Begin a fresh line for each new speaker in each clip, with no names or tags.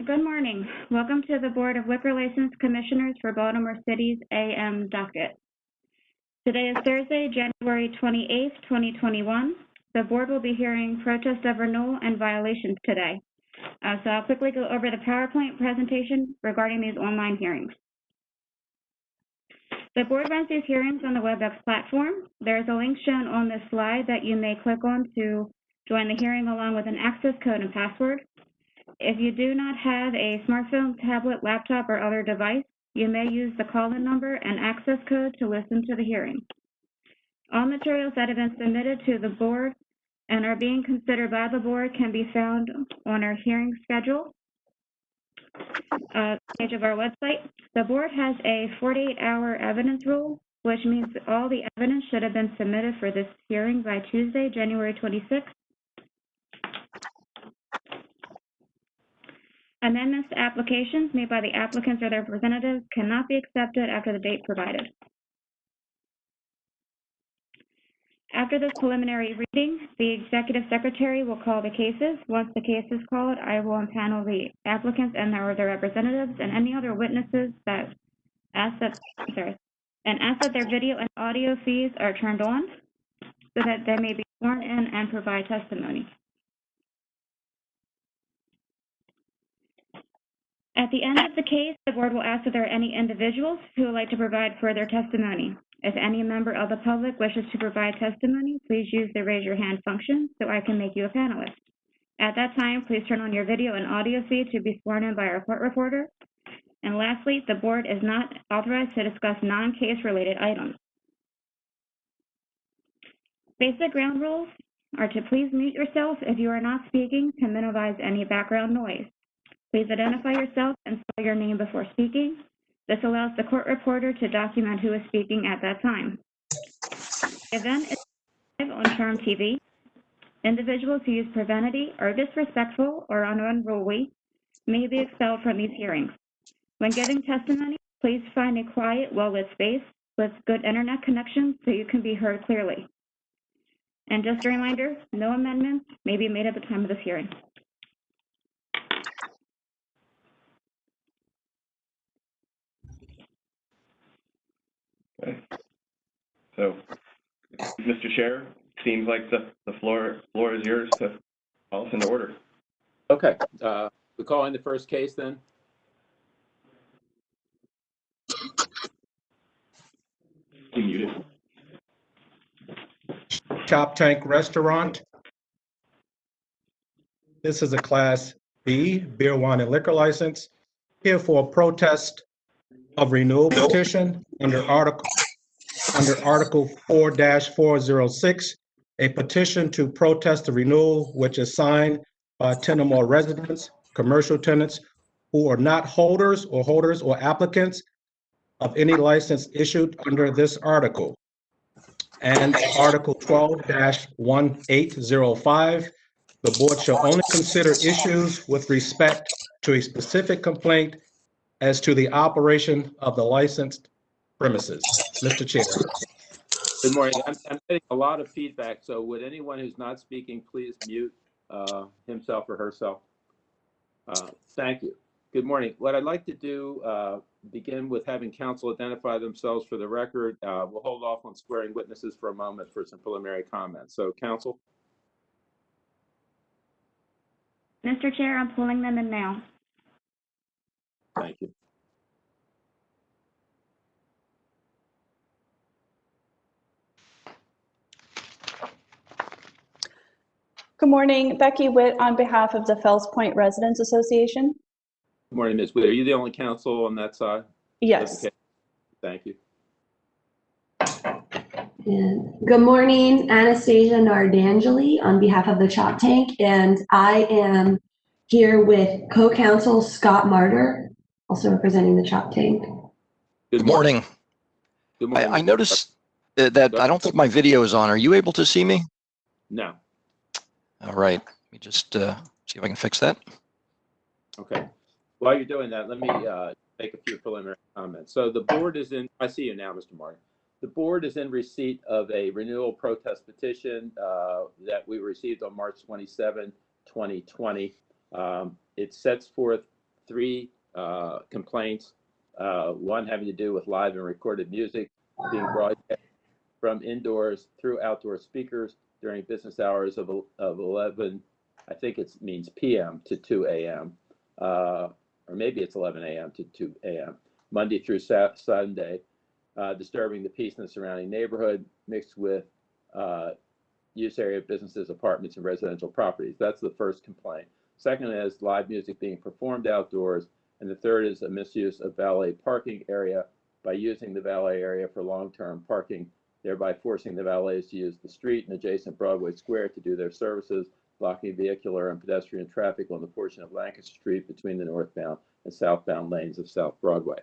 Good morning. Welcome to the Board of Liquor License Commissioners for Baltimore City's AM docket. Today is Thursday, January 28th, 2021. The board will be hearing protest of renewal and violations today. So I'll quickly go over the PowerPoint presentation regarding these online hearings. The board runs these hearings on the WebEx platform. There is a link shown on this slide that you may click on to join the hearing along with an access code and password. If you do not have a smartphone, tablet, laptop, or other device, you may use the call-in number and access code to listen to the hearing. All materials that have been submitted to the board and are being considered by the board can be found on our hearing schedule page of our website. The board has a 48-hour evidence rule, which means that all the evidence should have been submitted for this hearing by Tuesday, January 26th. Amendments to applications made by the applicants or their representatives cannot be accepted after the date provided. After this preliminary reading, the executive secretary will call the cases. Once the case is called, I will impanel the applicants and their representatives and any other witnesses that ask that their video and audio feeds are turned on so that they may be sworn in and provide testimony. At the end of the case, the board will ask if there are any individuals who would like to provide further testimony. If any member of the public wishes to provide testimony, please use the raise your hand function so I can make you a panelist. At that time, please turn on your video and audio feed to be sworn in by our court reporter. And lastly, the board is not authorized to discuss non-case related items. Basic ground rules are to please mute yourself if you are not speaking to minimize any background noise. Please identify yourself and spell your name before speaking. This allows the court reporter to document who is speaking at that time. The event is live on Charm TV. Individuals who use profanity, are disrespectful, or unruly may be expelled from these hearings. When giving testimony, please find a quiet, well-lit space with good internet connection so you can be heard clearly. And just a reminder, no amendments may be made at the time of this hearing.
Okay. So, Mr. Chair, seems like the floor is yours to call us into order.
Okay. We call in the first case then.
You muted.
Chop Tank Restaurant. This is a Class B beer, wine, and liquor license. Here for a protest of renewal petition under Article 4-406, a petition to protest the renewal which is signed by 10 or more residents, commercial tenants who are not holders or applicants of any license issued under this article. And Article 12-1805, the board shall only consider issues with respect to a specific complaint as to the operation of the licensed premises. Mr. Chair.
Good morning. I'm getting a lot of feedback, so would anyone who's not speaking please mute himself or herself? Thank you. Good morning. What I'd like to do, begin with having counsel identify themselves for the record. We'll hold off on swearing witnesses for a moment for some preliminary comments. So, counsel.
Mr. Chair, I'm pulling them in now.
Thank you.
Good morning, Becky Witt on behalf of the Fells Point Residents Association.
Good morning, Ms. Witt. Are you the only counsel on that side?
Yes.
Okay. Thank you.
And good morning, Anastasia Nardangeli on behalf of the Chop Tank, and I am here with co-counsel Scott Martyr, also representing the Chop Tank.
Good
morning.
Good morning.
I noticed that I don't think my video is on. Are you able to see me?
No.
All right. Let me just see if I can fix that.
Okay. While you're doing that, let me make a few preliminary comments. So the board is in, I see you now, Mr. Martin. The board is in receipt of a renewal protest petition that we received on March 27, 2020. It sets forth 3 complaints, one having to do with live and recorded music being broadcast from indoors through outdoor speakers during business hours of 11, I think it means p.m. to 2 a.m., or maybe it's 11 a.m. to 2 a.m., Monday through Sunday, disturbing the peace in the surrounding neighborhood, mixed with use area businesses, apartments, and residential properties. That's the first complaint. Second is live music being performed outdoors. And the third is a misuse of valet parking area by using the valet area for long-term parking, thereby forcing the valets to use the street and adjacent Broadway Square to do their services, blocking vehicular and pedestrian traffic on the portion of Lancaster Street between the northbound and southbound lanes of South Broadway.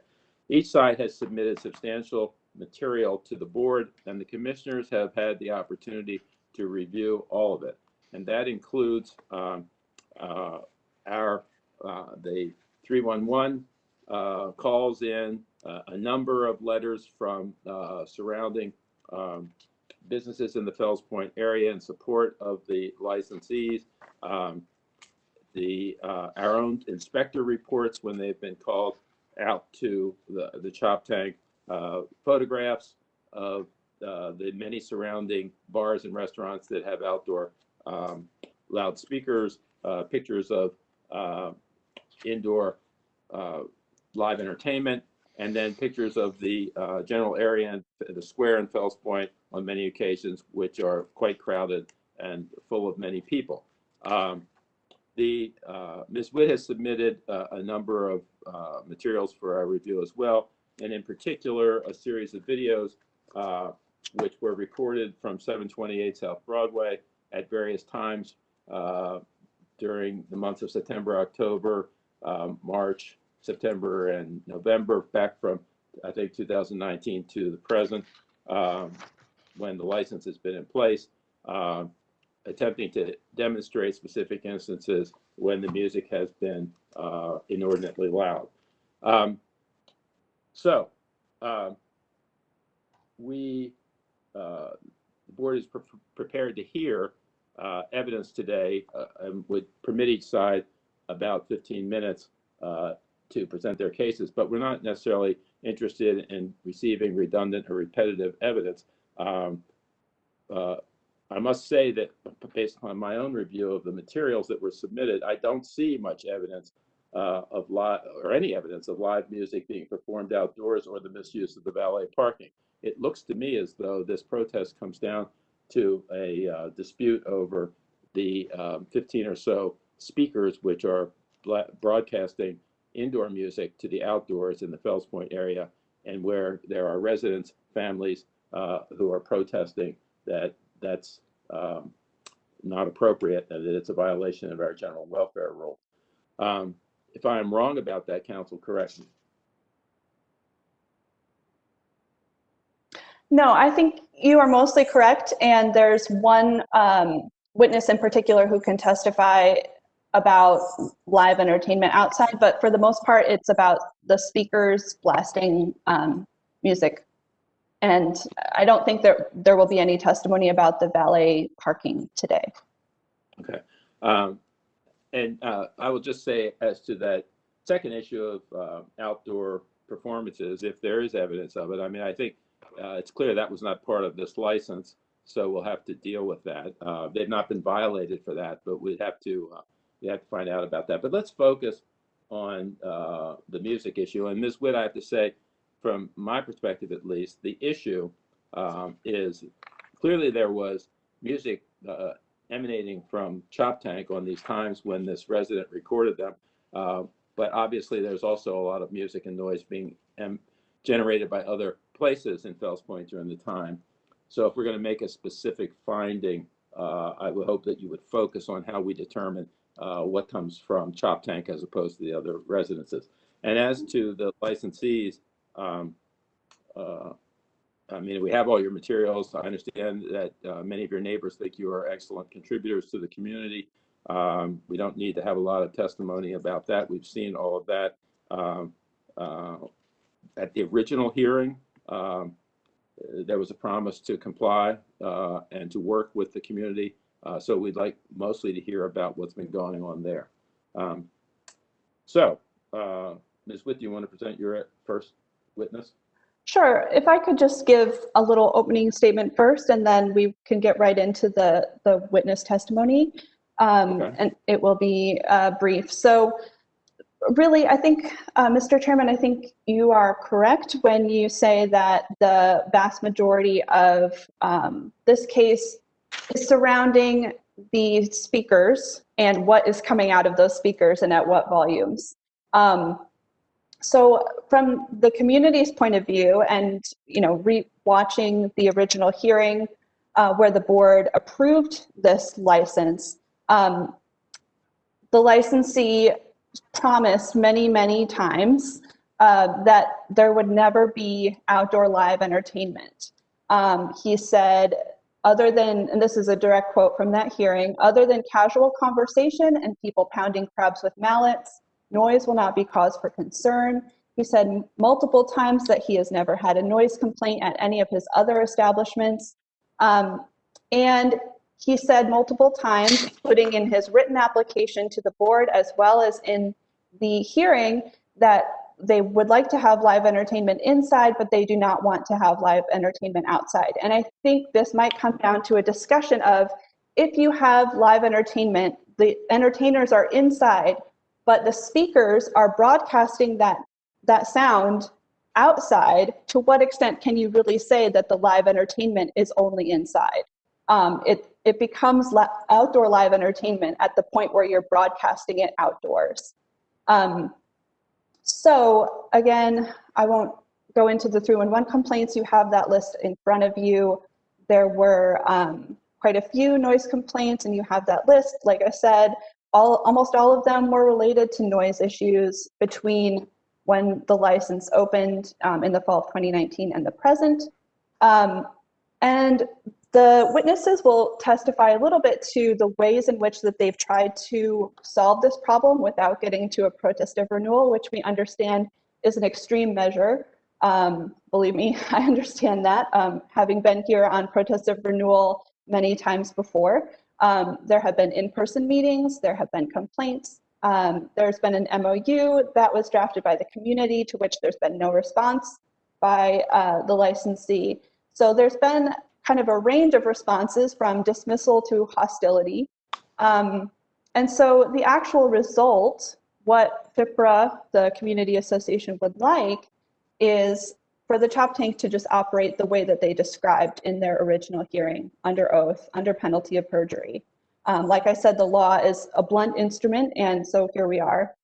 Each side has submitted substantial material to the board, and the commissioners have had the opportunity to review all of it. And that includes the 311 calls in, a number of letters from surrounding businesses in the Fells Point area in support of the licensees, our own inspector reports when they've been called out to the Chop Tank, photographs of the many surrounding bars and restaurants that have outdoor loudspeakers, pictures of indoor live entertainment, and then pictures of the general area and the square in Fells Point on many occasions, which are quite crowded and full of many people. Ms. Witt has submitted a number of materials for our review as well, and in particular, a series of videos which were recorded from 728 South Broadway at various times during the months of September, October, March, September, and November, back from, I think, 2019 to the present, when the license has been in place, attempting to demonstrate specific instances when the music has been inordinately loud. The board is prepared to hear evidence today and would permit each side about 15 minutes to present their cases, but we're not necessarily interested in receiving redundant or repetitive evidence. I must say that based on my own review of the materials that were submitted, I don't see much evidence any evidence of live music being performed outdoors or the misuse of the valet parking. It looks to me as though this protest comes down to a dispute over the 15 or so speakers which are broadcasting indoor music to the outdoors in the Fells Point area, and where there are residents, families who are protesting that that's not appropriate and that it's a violation of our general welfare rule. If I am wrong about that, counsel, correct me.
No, I think you are mostly correct. And there's one witness in particular who can testify about live entertainment outside, but for the most part, it's about the speakers blasting music. And I don't think there will be any testimony about the valet parking today. Okay.
And I will just say, as to that second issue of outdoor performances, if there is evidence of it, I mean, I think it's clear that was not part of this license, so we'll have to deal with that. They've not been violated for that, but we have to find out about that. But let's focus on the music issue. And Ms. Witt, I have to say, from my perspective at least, the issue is clearly there was music emanating from Chop Tank on these times when this resident recorded them. But obviously there's also a lot of music and noise being generated by other places in Fells Point during the time. So if we're going to make a specific finding, I would hope that you would focus on how we determine what comes from Chop Tank as opposed to the other residences. And as to the licensees, I mean, we have all your materials. I understand that many of your neighbors think you are excellent contributors to the community. We don't need to have a lot of testimony about that. We've seen all of that. At the original hearing, there was a promise to comply and to work with the community. So we'd like mostly to hear about what's been going on there. So Ms. Witt, do you want to present your first witness?
Sure. If I could just give a little opening statement first, and then we can get right into the witness testimony.
Okay.
And it will be brief. So really, I think, Mr. Chairman, I think you are correct when you say that the vast majority of this case is surrounding the speakers and what is coming out of those speakers and at what volumes. So from the community's point of view, and watching the original hearing where the board approved this license, the licensee promised many, many times that there would never be outdoor live entertainment. He said, other than, and this is a direct quote from that hearing, other than casual conversation and people pounding crabs with mallets, noise will not be cause for concern. He said multiple times that he has never had a noise complaint at any of his other establishments. And he said multiple times, including in his written application to the board, as well as in the hearing, that they would like to have live entertainment inside, but they do not want to have live entertainment outside. And I think this might come down to a discussion of, if you have live entertainment, the entertainers are inside, but the speakers are broadcasting that sound outside, to what extent can you really say that the live entertainment is only inside? It becomes outdoor live entertainment at the point where you're broadcasting it outdoors. So again, I won't go into the 311 complaints. You have that list in front of you. There were quite a few noise complaints, and you have that list. Like I said, almost all of them were related to noise issues between when the license opened in the fall of 2019 and the present. And the witnesses will testify a little bit to the ways in which that they've tried to solve this problem without getting to a protest of renewal, which we understand is an extreme measure. Believe me, I understand that, having been here on protest of renewal many times before. There have been in-person meetings, there have been complaints, there's been an MOU that was drafted by the community to which there's been no response by the licensee. So there's been kind of a range of responses from dismissal to hostility. And so the actual result, what FIPRA, the community association, would like is for the Chop Tank to just operate the way that they described in their original hearing, under oath, under penalty of perjury. Like I said, the law is a blunt instrument, and so here we are.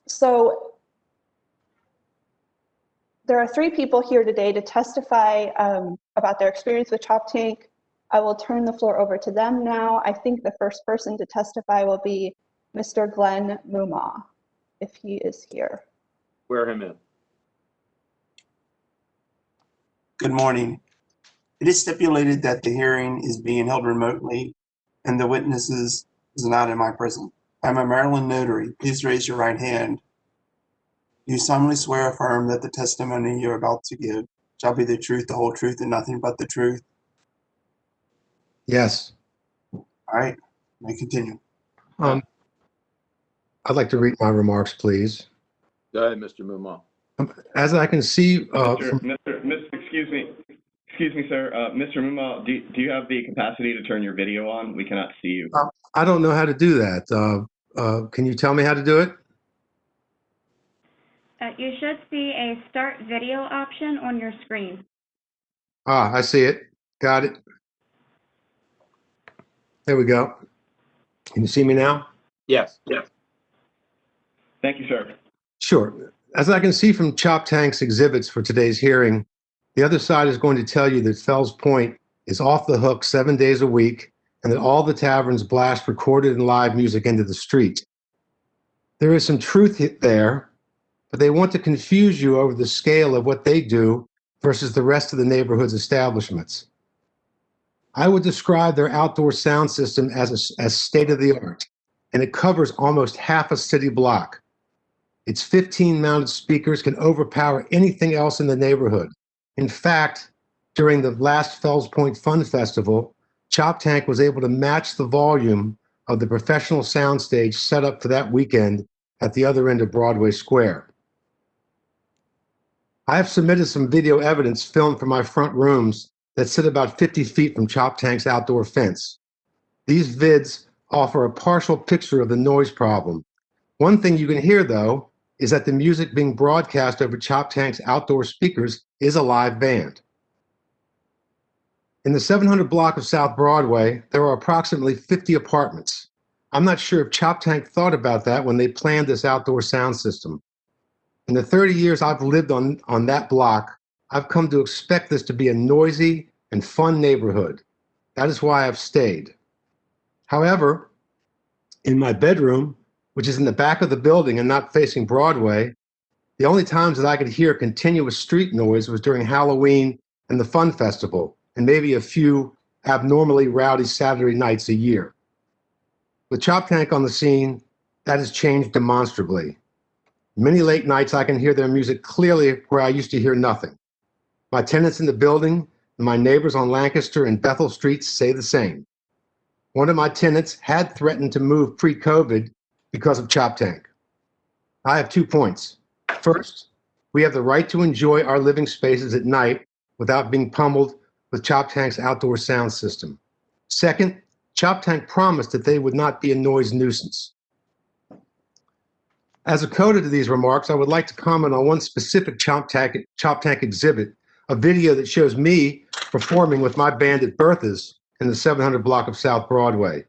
So there are 3 people here today to testify about their experience with Chop Tank. I will turn the floor over to them now. I think the first person to testify will be Mr. Glenn Mumma, if he is here.
Swear him in.
Good morning. It is stipulated that the hearing is being held remotely and the witnesses is not in my presence. I'm a Maryland notary. Please raise your right hand. You solemnly swear or affirm that the testimony you're about to give shall be the truth, the whole truth, and nothing but the truth.
Yes.
All right, may continue.
I'd like to read my remarks, please.
Go ahead, Mr. Mumma.
As I can see,
Excuse me, sir. Mr. Mumma, do you have the capacity to turn your video on? We cannot see you.
I don't know how to do that. Can you tell me how to do it?
You should see a start video option on your screen.
I see it. Got it. There we go. Can you see me now?
Yes. Yes.
Thank you, sir.
Sure. As I can see from Chop Tank's exhibits for today's hearing, the other side is going to tell you that Fells Point is off the hook 7 days a week and that all the taverns blast recorded and live music into the street. There is some truth there, but they want to confuse you over the scale of what they do versus the rest of the neighborhood's establishments. I would describe their outdoor sound system as state-of-the-art, and it covers almost half a city block. Its 15 mounted speakers can overpower anything else in the neighborhood. In fact, during the last Fells Point Fun Festival, Chop Tank was able to match the volume of the professional soundstage set up for that weekend
at the other end of Broadway Square. I have submitted some video evidence filmed from my front rooms that sit about 50 feet from Chop Tank's outdoor fence. These vids offer a partial picture of the noise problem. One thing you can hear, though, is that the music being broadcast over Chop Tank's outdoor speakers is a live band. In the 700 block of South Broadway, there are approximately 50 apartments. I'm not sure if Chop Tank thought about that when they planned this outdoor sound system. In the 30 years I've lived on that block, I've come to expect this to be a noisy and fun neighborhood. That is why I've stayed. However, in my bedroom, which is in the back of the building and not facing Broadway, the only times that I could hear continuous street noise was during Halloween and the Fun Festival, and maybe a few abnormally rowdy Saturday nights a year. With Chop Tank on the scene, that has changed demonstrably. Many late nights I can hear their music clearly where I used to hear nothing. My tenants in the building and my neighbors on Lancaster and Bethel Streets say the same. One of my tenants had threatened to move pre-COVID because of Chop Tank. I have 2 points. First, we have the right to enjoy our living spaces at night without being pummeled with Chop Tank's outdoor sound system. Second, Chop Tank promised that they would not be a noise nuisance. As a coda to these remarks, I would like to comment on one specific Chop Tank exhibit, a video that shows me performing with my band at Bertha's in the 700 block of South Broadway.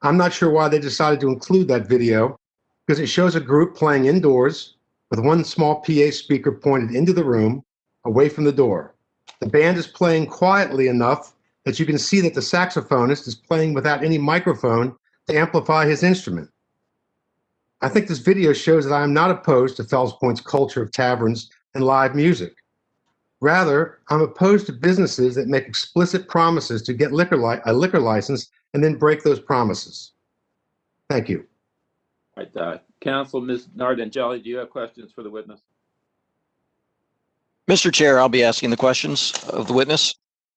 I'm not sure why they decided to include that video, because it shows a group playing indoors with one small PA speaker pointed into the room, away from the door. The band is playing quietly enough that you can see that the saxophonist is playing without any microphone to amplify his instrument. I think this video shows that I am not opposed to Fells Point's culture of taverns and live music. Rather, I'm opposed to businesses that make explicit promises to get a liquor license and then break those promises. Thank you.
All right, Counsel, Ms. Nardangeli, do you have questions for the witness?
Mr. Chair, I'll be asking the questions of the witness.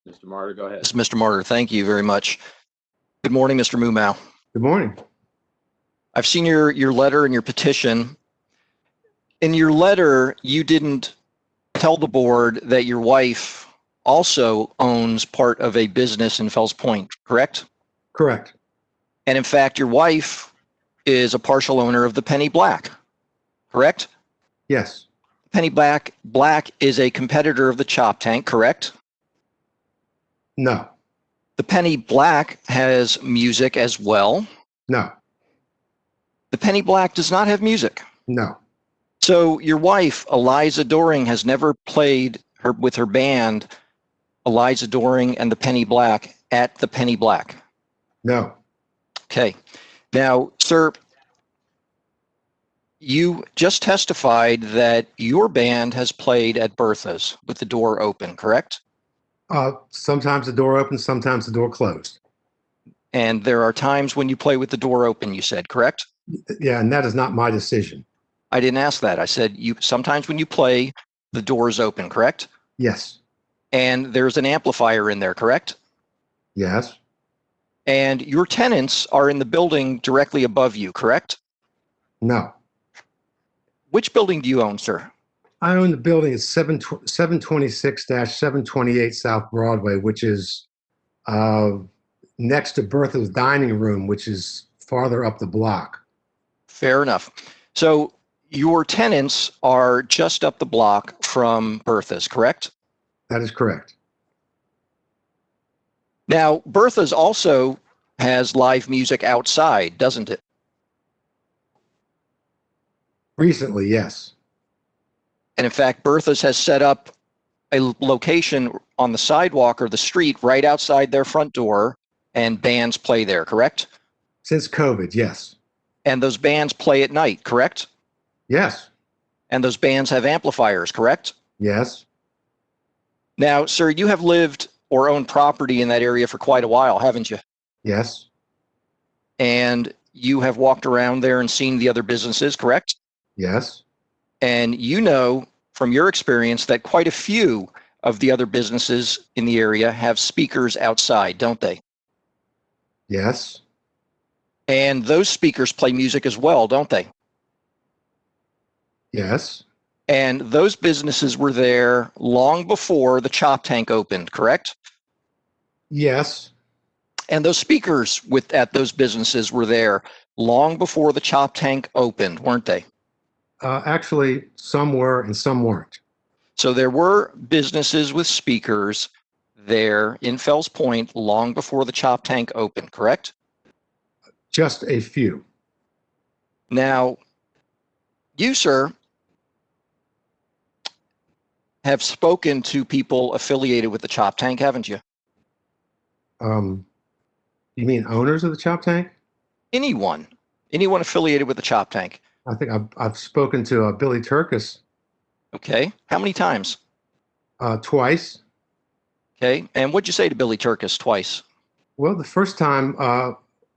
Mr. Martyr, go ahead.
Yes, Mr. Martyr, thank you very much. Good morning, Mr. Mumma.
Good morning.
I've seen your letter and your petition. In your letter, you didn't tell the board that your wife also owns part of a business in Fells Point, correct?
Correct.
And in fact, your wife is a partial owner of the Penny Black, correct?
Yes.
Penny Black is a competitor of the Chop Tank, correct?
No.
The Penny Black has music as well.
No.
The Penny Black does not have music.
No.
So your wife, Eliza Doring, has never played with her band, Eliza Doring and the Penny Black, at the Penny Black?
No.
Okay. Now, sir, you just testified that your band has played at Bertha's with the door open, correct?
Sometimes the door opens, sometimes the door closed.
And there are times when you play with the door open, you said, correct?
Yeah, and that is not my decision.
I didn't ask that. I said sometimes when you play, the door is open, correct?
Yes.
And there's an amplifier in there, correct?
Yes.
And your tenants are in the building directly above you, correct?
No.
Which building do you own, sir?
I own the building at 726-728 South Broadway, which is next to Bertha's dining room, which is farther up the block.
Fair enough. So your tenants are just up the block from Bertha's, correct?
That is correct.
Now, Bertha's also has live music outside, doesn't it?
Recently, yes.
And in fact, Bertha's has set up a location on the sidewalk or the street right outside their front door, and bands play there, correct?
Since COVID, yes.
And those bands play at night, correct?
Yes.
And those bands have amplifiers, correct?
Yes.
Now, sir, you have lived or owned property in that area for quite a while, haven't you?
Yes.
And you have walked around there and seen the other businesses, correct?
Yes.
And you know from your experience that quite a few of the other businesses in the area have speakers outside, don't they?
Yes.
And those speakers play music as well, don't they?
Yes.
And those businesses were there long before the chop tank opened, correct?
Yes.
And those speakers at those businesses were there long before the chop tank opened, weren't they?
Actually, some were and some weren't.
So there were businesses with speakers there in Fells Point long before the chop tank opened, correct?
Just a few.
Now, you, sir, have spoken to people affiliated with the chop tank, haven't you?
You mean owners of the Chop Tank?
Anyone affiliated with the chop tank.
I think I've spoken to Billy Turkis
Okay. How many times?
twice.
Okay. And what'd you say to Billy Turkis twice?
Well, the first time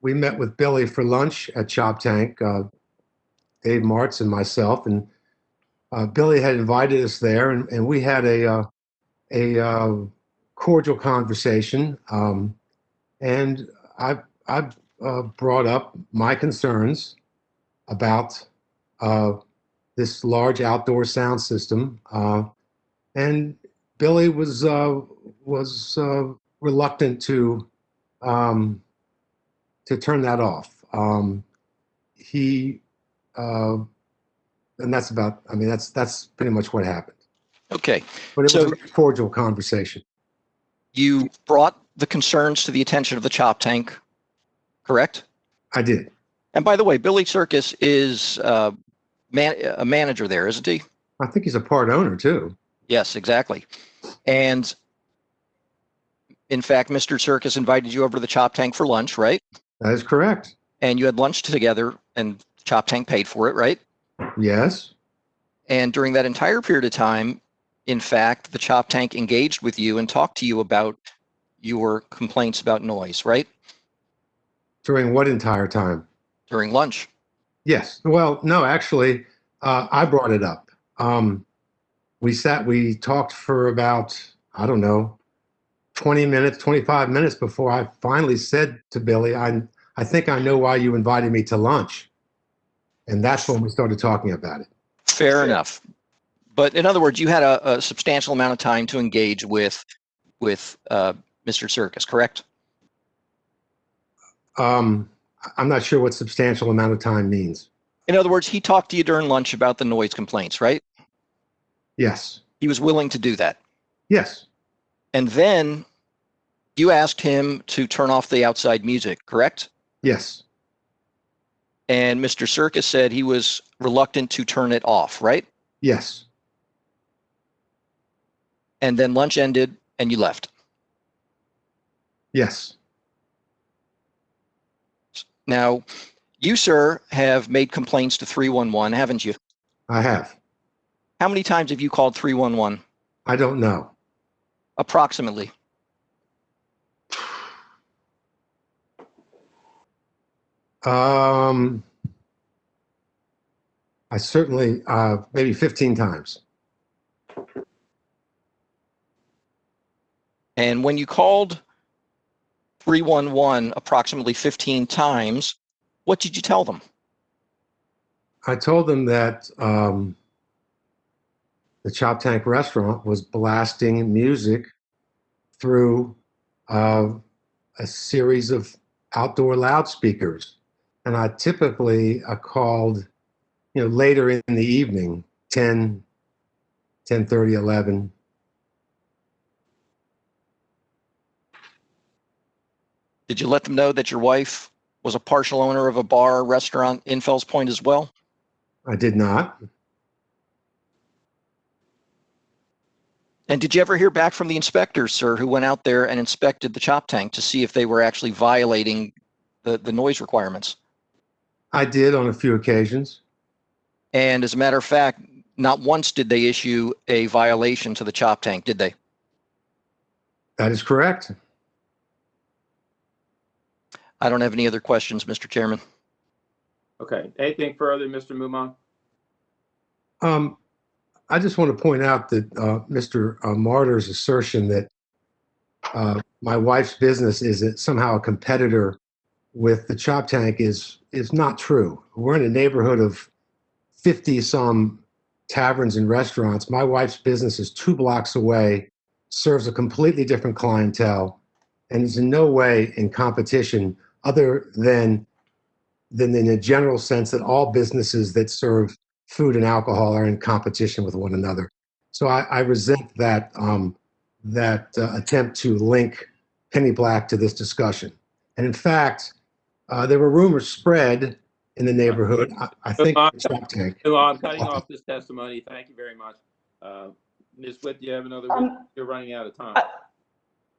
we met with Billy for lunch at Chop Tank, Dave Martz and myself, and Billy had invited us there, and we had a cordial conversation. And I brought up my concerns about this large outdoor sound system, and Billy was reluctant to turn that off. And that's about. I mean, that's pretty much what happened.
Okay.
But it
So-
was a cordial conversation.
You brought the concerns to the attention of the chop tank, correct?
I did.
And by the way, Billy Turkis is a manager there, isn't he?
I think he's a part owner too.
Yes, exactly. And in fact, Mr. Turkis invited you over to the chop tank for lunch, right?
That is correct.
And you had lunch together and chop tank paid for it, right?
Yes.
And during that entire period of time, in fact, the chop tank engaged with you and talked to you about your complaints about noise, right?
During what entire time?
During lunch.
Yes. Well, no, actually, I brought it up. We talked for about, I don't know, 20 minutes, 25 minutes before I finally said to Billy, I think I know why you invited me to lunch. And that's when we started talking about it.
Fair enough. But in other words, you had a substantial amount of time to engage with Mr. Turkis, correct?
I'm not sure what substantial amount of time means.
In other words, he talked to you during lunch about the noise complaints, right?
Yes.
He was willing to do that.
Yes.
And then you asked him to turn off the outside music, correct?
Yes.
And Mr. Turkis said he was reluctant to turn it off, right?
Yes.
And then lunch ended and you left.
Yes.
Now, you, sir, have made complaints to 311, haven't you?
I have.
How many times have you called 311?
I don't know.
Approximately.
I certainly, maybe 15 times.
And when you called 311 approximately 15 times, what did you tell them?
I told them that the Chop Tank restaurant was blasting music through a series of outdoor loudspeakers. And I typically called, later in the evening, 10, 10:30, 11.
Did you let them know that your wife was a partial owner of a bar or restaurant in Fells Point as well?
I did not.
And did you ever hear back from the inspectors, sir, who went out there and inspected the chop tank to see if they were actually violating the noise requirements?
I did on a few occasions.
And as a matter of fact, not once did they issue a violation to the chop tank, did they?
That is correct.
I don't have any other questions, Mr. Chairman.
Okay. Anything further, Mr. Mumma?
I just want to point out that Mr. Martyr's assertion that my wife's business is somehow a competitor with the Chop Tank is not true. We're in a neighborhood of 50 some taverns and restaurants. My wife's business is 2 blocks away, serves a completely different clientele, and is in no way in competition other than in the general sense that all businesses that serve food and alcohol are in competition with one another. So I resent that attempt to link Penny Black to this discussion. And in fact, there were rumors spread in the neighborhood. I think Chop Tank.
I'm cutting off this testimony. Thank you very much. Ms. Witt, do you have another witness? You're running out of time.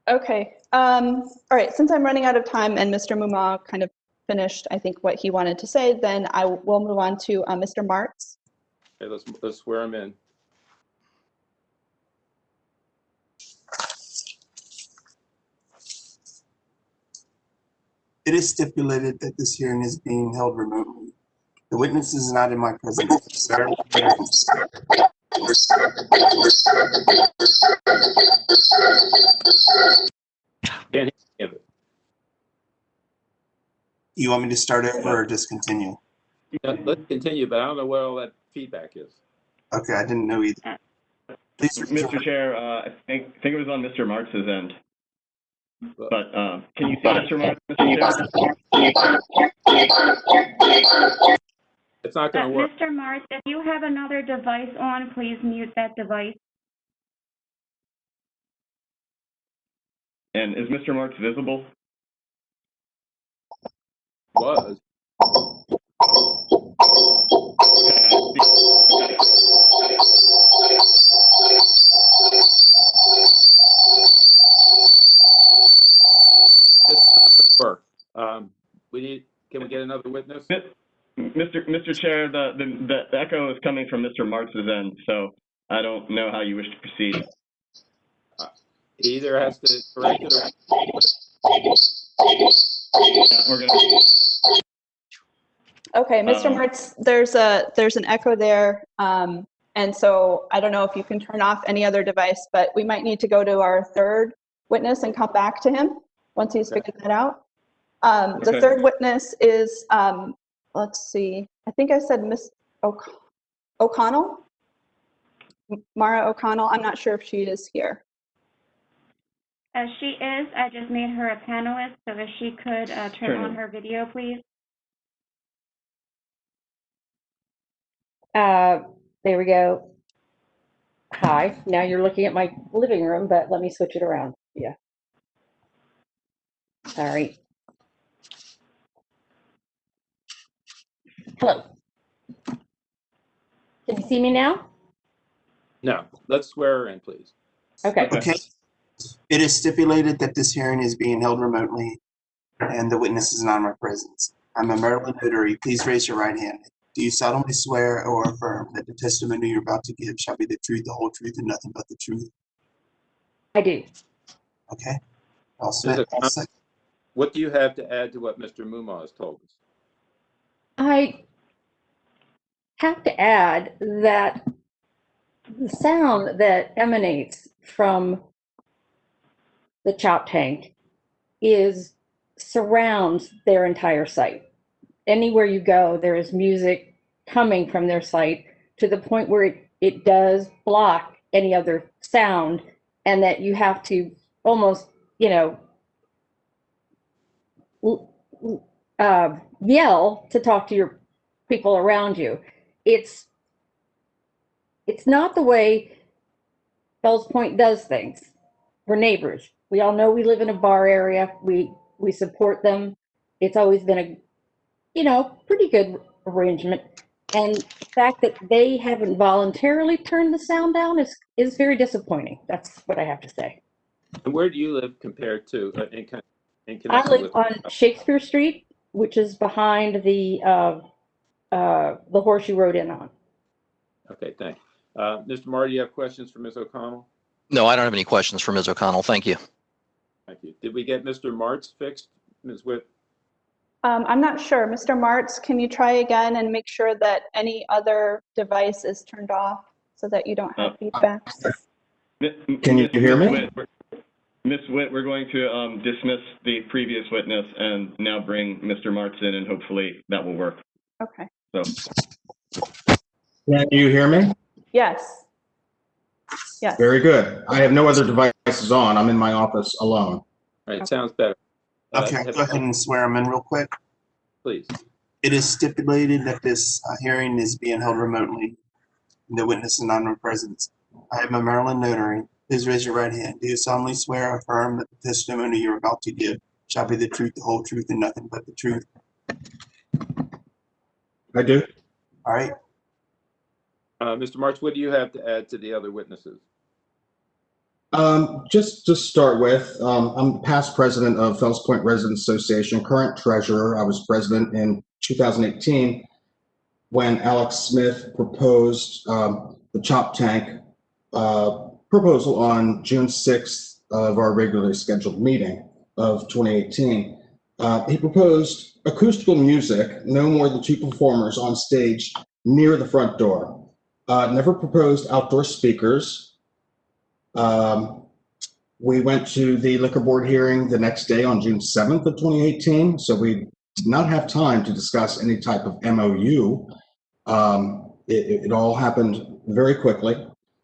Okay. All right. Since I'm running out of time and Mr. Mumma kind of finished, I think, what he wanted to say, then I will move on to Mr. Martz.
Okay, let's swear him in.
It is stipulated that this hearing is being held remotely. The witness is not in my presence.
Can't hear it.
You want me to start over or just continue?
Let's continue, but I don't know what all that feedback is.
Okay, I didn't know either. Please,
Mr. Chair, I think it was on Mr. Martz's end. But can you see Mr. Martz, Mr. Chair?
It's not going to work.
Mr. Martz, if you have another device on, please mute that device.
And is Mr. Martz visible?
Was. This doesn't work. Can we get another witness?
Mr. Chair, the echo is coming from Mr. Martz's end, so I don't know how you wish to proceed.
He either has to correct it or...
Yeah, we're gonna...
Okay, Mr. Martz, there's an echo there. And so I don't know if you can turn off any other device, but we might need to go to our third witness and come back to him once he's figured that out. The third witness is, let's see, I think I said Miss O'Connell, Mara O'Connell. I'm not sure if she is here.
She is. I just made her a panelist, so if she could turn on her video, please.
There we go. Hi, now you're looking at my living room, but let me switch it around. Yeah. All right. Hello. Can you see me now?
No. Let's swear her in, please.
Okay.
Okay. It is stipulated that this hearing is being held remotely and the witness is not in my presence. I'm a Maryland notary. Please raise your right hand. Do you solemnly swear or affirm that the testimony you're about to give shall be the truth, the whole truth, and nothing but the truth?
I do.
Okay. I'll second.
What do you have to add to what Mr. Mumma has told us?
I have to add that the sound that emanates from the chop tank surrounds their entire site. Anywhere you go, there is music coming from their site to the point where it does block any other sound, and that you have to almost, yell to talk to your people around you. It's not the way Fells Point does things. We're neighbors. We all know we live in a bar area. We support them. It's always been a pretty good arrangement. And the fact that they haven't voluntarily turned the sound down is very disappointing. That's what I have to say.
And where do you live compared to in connection
I live
with
on Shakespeare Street, which is behind the horse you rode in on.
Okay, thanks. Mr. Marty, you have questions for Ms. O'Connell?
No, I don't have any questions for Ms. O'Connell. Thank you.
Thank you. Did we get Mr. Martz fixed, Ms. Witt?
I'm not sure. Mr. Martz, can you try again and make sure that any other device is turned off so that you don't have feedback?
Can you hear me?
Ms. Witt, we're going to dismiss the previous witness and now bring Mr. Martz in, and hopefully that will work.
Okay.
So.
Can you hear me?
Yes. Yes.
Very good. I have no other devices on. I'm in my office alone.
All right, sounds better.
Okay, go ahead and swear them in real quick.
Please.
It is stipulated that this hearing is being held remotely. The witness is not in presence. I am a Maryland notary. Please raise your right hand. Do you solemnly swear or affirm that the testimony you're about to give shall be the truth, the whole truth, and nothing but the truth?
I do.
All right.
Mr. March, what do you have to add to the other witnesses?
Just to start with, I'm past president of Fells Point Residents Association, current treasurer. I was president in 2018 when Alex Smith proposed the chop tank proposal on June 6th of our regularly scheduled meeting of 2018. He proposed acoustical music, no more than 2 performers on stage near the front door. Never proposed outdoor speakers. We went to the liquor board hearing the next day on June 7th of 2018, so we did not have time to discuss any type of MOU. It all happened very quickly.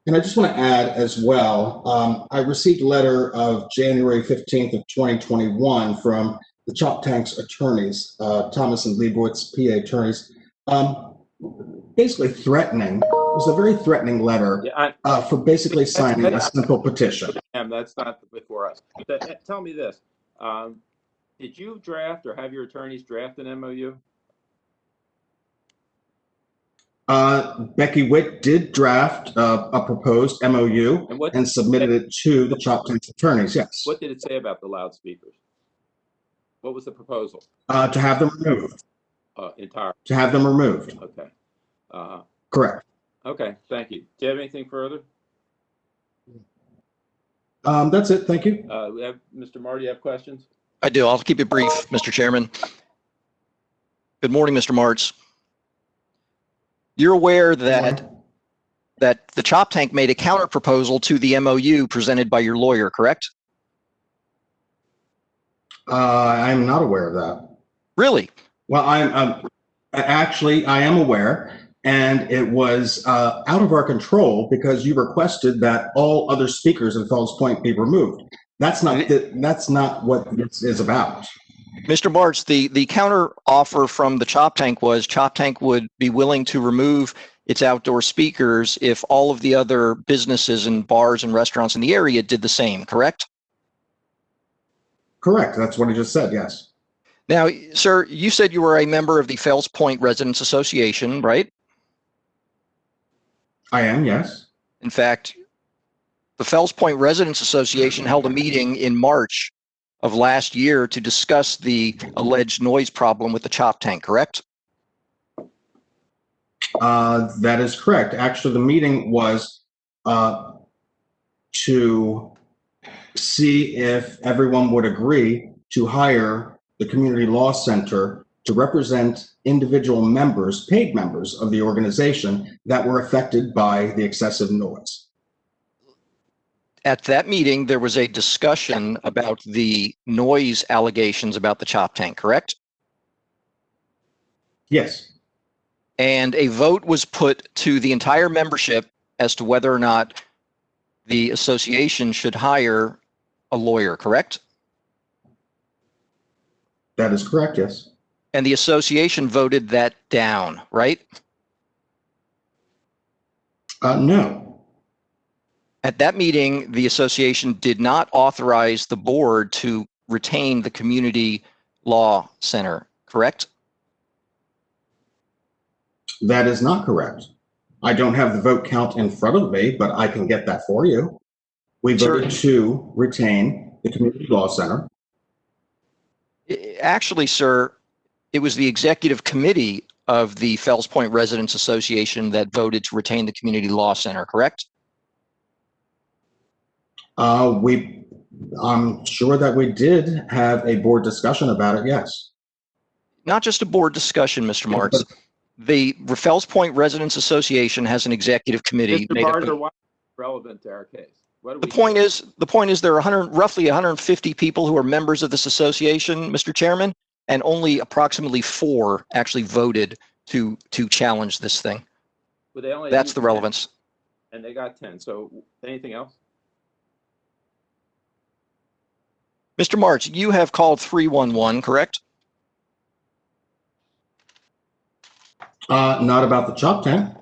And I just want to add as well, I received a letter of January 15th of 2021 from the Chop Tank's attorneys, Thomas and Leibowitz, PA attorneys, basically threatening. It was a very threatening letter for basically signing a simple petition.
That's not before us. Tell me this. Did you draft or have your attorneys draft an MOU?
Becky Witt did draft a proposed MOU and submitted it to the Chop Tank's attorneys, yes.
What did it say about the loudspeakers? What was the proposal?
To have them removed.
Entirely.
To have them removed.
Okay.
Correct.
Okay, thank you. Do you have anything further?
That's it, thank you.
We have Mr. Marty, you have questions?
I do. I'll keep it brief, Mr. Chairman. Good morning, Mr. Martz. You're aware that the Chop Tank made a counter proposal to the MOU presented by your lawyer, correct?
I'm not aware of that.
Really?
Well, actually, I am aware, and it was out of our control because you requested that all other speakers in Fells Point be removed. That's not what this is about.
Mr. Martz, the counter offer from the Chop Tank was Chop Tank would be willing to remove its outdoor speakers if all of the other businesses and bars and restaurants in the area did the same, correct?
Correct. That's what I just said, yes.
Now, sir, you said you were a member of the Fells Point Residents Association, right?
I am, yes.
In fact, the Fells Point Residents Association held a meeting in March of last year to discuss the alleged noise problem with the Chop Tank, correct?
That is correct. Actually, the meeting was to see if everyone would agree to hire the Community Law Center to represent individual members, paid members of the organization that were affected by the excessive noise.
At that meeting, there was a discussion about the noise allegations about the Chop Tank, correct?
Yes.
And a vote was put to the entire membership as to whether or not the association should hire a lawyer, correct?
That is correct, yes.
And the association voted that down, right?
No.
At that meeting, the association did not authorize the board to retain the Community Law Center, correct?
That is not correct. I don't have the vote count in front of me, but I can get that for you. We voted to retain the Community Law Center.
Actually, sir, it was the executive committee of the Fells Point Residents Association that voted to retain the Community Law Center, correct?
I'm sure that we did have a board discussion about it, yes.
Not just a board discussion, Mr. Martz. The Fells Point Residents Association has an executive committee.
Mr. Barter, why is it relevant to our case?
The point is there are roughly 150 people who are members of this association, Mr. Chairman, and only approximately 4 actually voted to challenge this thing. That's the relevance.
And they got 10. So anything else?
Mr. Martz, you have called 311, correct?
Not about the chop tank.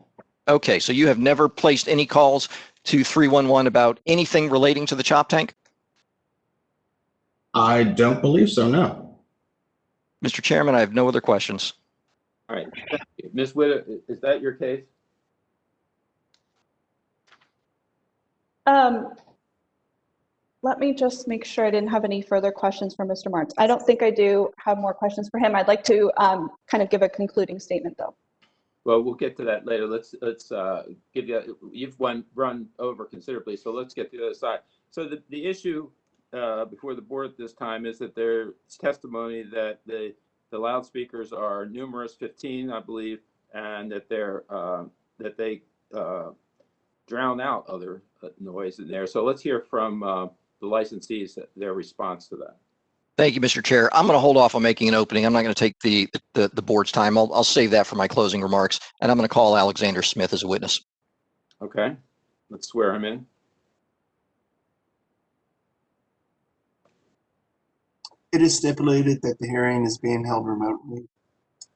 Okay, so you have never placed any calls to 311 about anything relating to the chop tank?
I don't believe so, no.
Mr. Chairman, I have no other questions.
All right. Thank you. Ms. Witt, is that your case?
Let me just make sure I didn't have any further questions for Mr. Martz. I don't think I do have more questions for him. I'd like to kind of give a concluding statement, though.
Well, we'll get to that later. Let's give you, you've run over considerably, so let's get to the other side. So the issue before the board at this time is that there's testimony that the loudspeakers are numerous, 15, I believe, and that they drown out other noise in there. So let's hear from the licensees, their response to that.
Thank you, Mr. Chair. I'm going to hold off on making an opening. I'm not going to take the board's time. I'll save that for my closing remarks, and I'm going to call Alexander Smith as a witness.
Okay, let's swear him in.
It is stipulated that the hearing is being held remotely,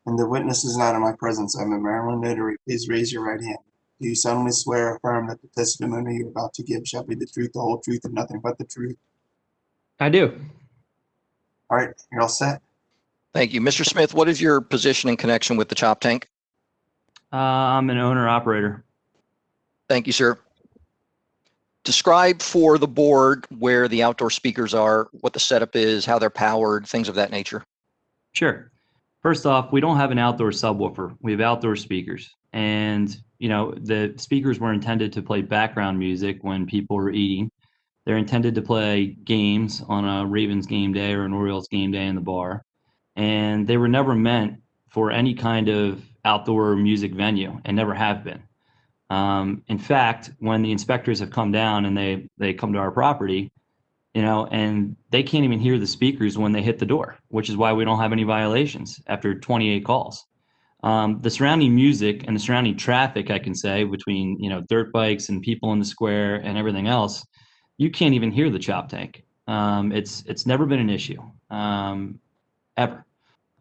and the witness is not in my presence. I'm a Maryland notary. Please raise your right hand. Do you solemnly swear or affirm that the testimony you're about to give shall be the truth, the whole truth, and nothing but the truth?
I do.
All right, you're all set.
Thank you. Mr. Smith, what is your position in connection with the chop tank?
I'm an owner-operator.
Thank you, sir. Describe for the board where the outdoor speakers are, what the setup is, how they're powered, things of that nature.
Sure. First off, we don't have an outdoor subwoofer. We have outdoor speakers. And, you know, the speakers were intended to play background music when people were eating. They're intended to play games on a Ravens game day or an Orioles game day in the bar. And they were never meant for any kind of outdoor music venue and never have been. In fact, when the inspectors have come down and they come to our property, you know, and they can't even hear the speakers when they hit the door, which is why we don't have any violations after 28 calls. The surrounding music and the surrounding traffic, I can say, between, you know, dirt bikes and people in the square and everything else, you can't even hear the chop tank. It's never been an issue, ever.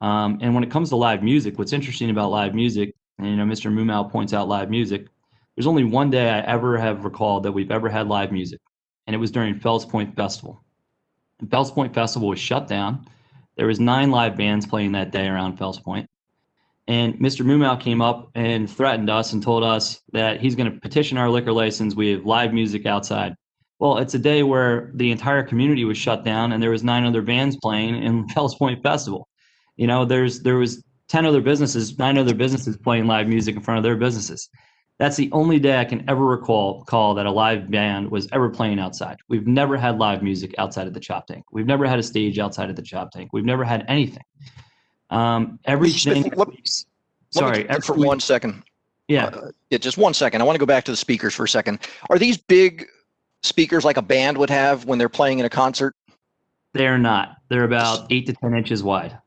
And when it comes to live music, what's interesting about live music, and, you know, Mr. Mumma points out live music, there's only one day I ever have recalled that we've ever had live music, and it was during Fells Point Festival. And Fells Point Festival was shut down. There was 9 live bands playing that day around Fells Point. And Mr. Mumma came up and threatened us and told us that he's going to petition our liquor license. We have live music outside. Well, it's a day where the entire community was shut down and there was 9 other bands playing in Fells Point Festival. You know, there was 10 other businesses, 9 other businesses playing live music in front of their businesses. That's the only day I can ever recall that a live band was ever playing outside. We've never had live music outside of the chop tank. We've never had a stage outside of the chop tank. We've never had anything. Everything. Sorry.
For 1 second.
Yeah.
Just 1 second. I want to go back to the speakers for a second. Are these big speakers like a band would have when they're playing in a concert?
They're not. They're about 8 to 10 inches wide.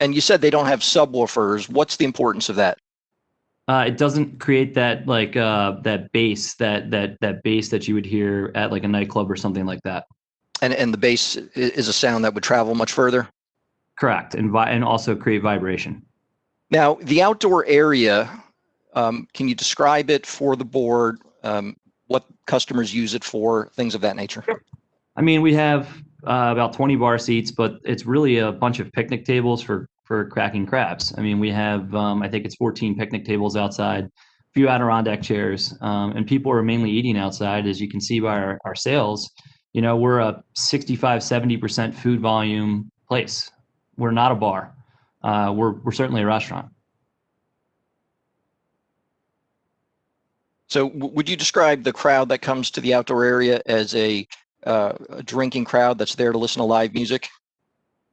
And you said they don't have subwoofers. What's the importance of that?
It doesn't create that like that bass that bass that you would hear at like a nightclub or something like that.
And the bass is a sound that would travel much further?
Correct, and also create vibration.
Now, the outdoor area, can you describe it for the board? What customers use it for, things of that nature?
I mean, we have about 20 bar seats, but it's really a bunch of picnic tables for cracking crabs. I mean, we have, I think it's 14 picnic tables outside, a few Adirondack chairs, and people are mainly eating outside. As you can see by our sales, you know, we're a 65, 70% food volume place. We're not a bar. We're certainly a restaurant.
So would you describe the crowd that comes to the outdoor area as a drinking crowd that's there to listen to live music?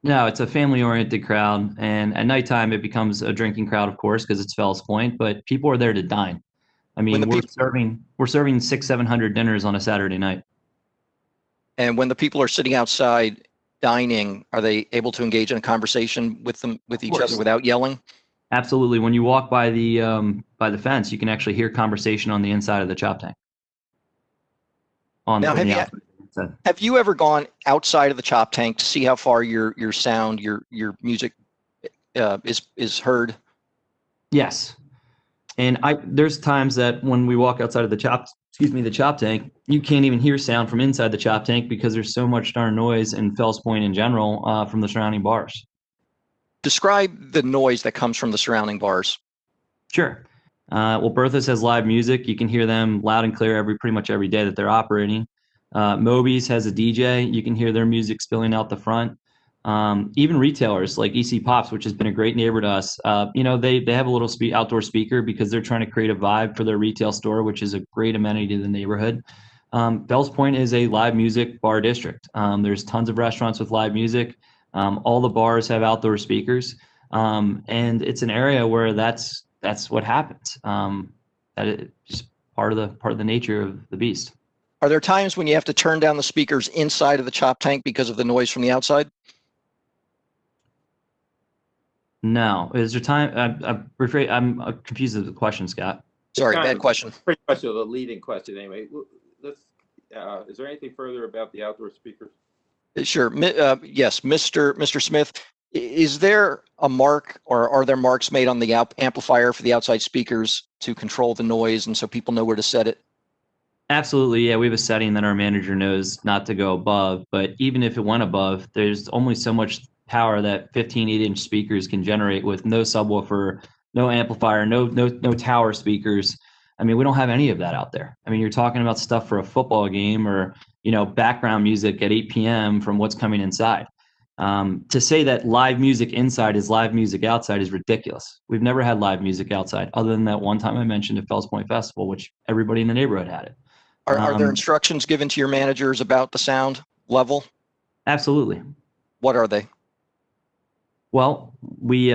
No, it's a family-oriented crowd, and at nighttime it becomes a drinking crowd, of course, because it's Fells Point. But people are there to dine. I mean, we're serving 600-700 dinners on a Saturday night.
And when the people are sitting outside dining, are they able to engage in a conversation with each other without yelling?
Absolutely. When you walk by the fence, you can actually hear conversation on the inside of the chop tank.
Now, have you ever gone outside of the chop tank to see how far your sound, your music is heard?
Yes. And there's times that when we walk outside of the chop tank, you can't even hear sound from inside the chop tank because there's so much darn noise in Fells Point in general from the surrounding bars.
Describe the noise that comes from the surrounding bars.
Sure. Well, Bertha's has live music. You can hear them loud and clear pretty much every day that they're operating. Moby's has a DJ. You can hear their music spilling out the front. Even retailers like EC Pops, which has been a great neighbor to us, they have a little outdoor speaker because they're trying to create a vibe for their retail store, which is a great amenity to the neighborhood. Fells Point is a live music bar district. There's tons of restaurants with live music. All the bars have outdoor speakers, and it's an area where that's what happens. That is just part of the nature of the beast.
Are there times when you have to turn down the speakers inside of the chop tank because of the noise from the outside?
No. Is there time? I'm confused with the question, Scott.
Sorry, bad question.
Pretty much a leading question anyway. Is there anything further about the outdoor speakers?
Sure. Yes, Mr. Smith, is there a mark or are there marks made on the amplifier for the outside speakers to control the noise and so people know where to set it?
Absolutely. Yeah, we have a setting that our manager knows not to go above, but even if it went above, there's only so much power that 15 8-inch speakers can generate with no subwoofer, no amplifier, no tower speakers. I mean, we don't have any of that out there. I mean, you're talking about stuff for a football game or, background music at 8 p.m. from what's coming inside. To say that live music inside is live music outside is ridiculous. We've never had live music outside other than that one time I mentioned at Fells Point Festival, which everybody in the neighborhood had it.
Are there instructions given to your managers about the sound level?
Absolutely.
What are they?
Well, we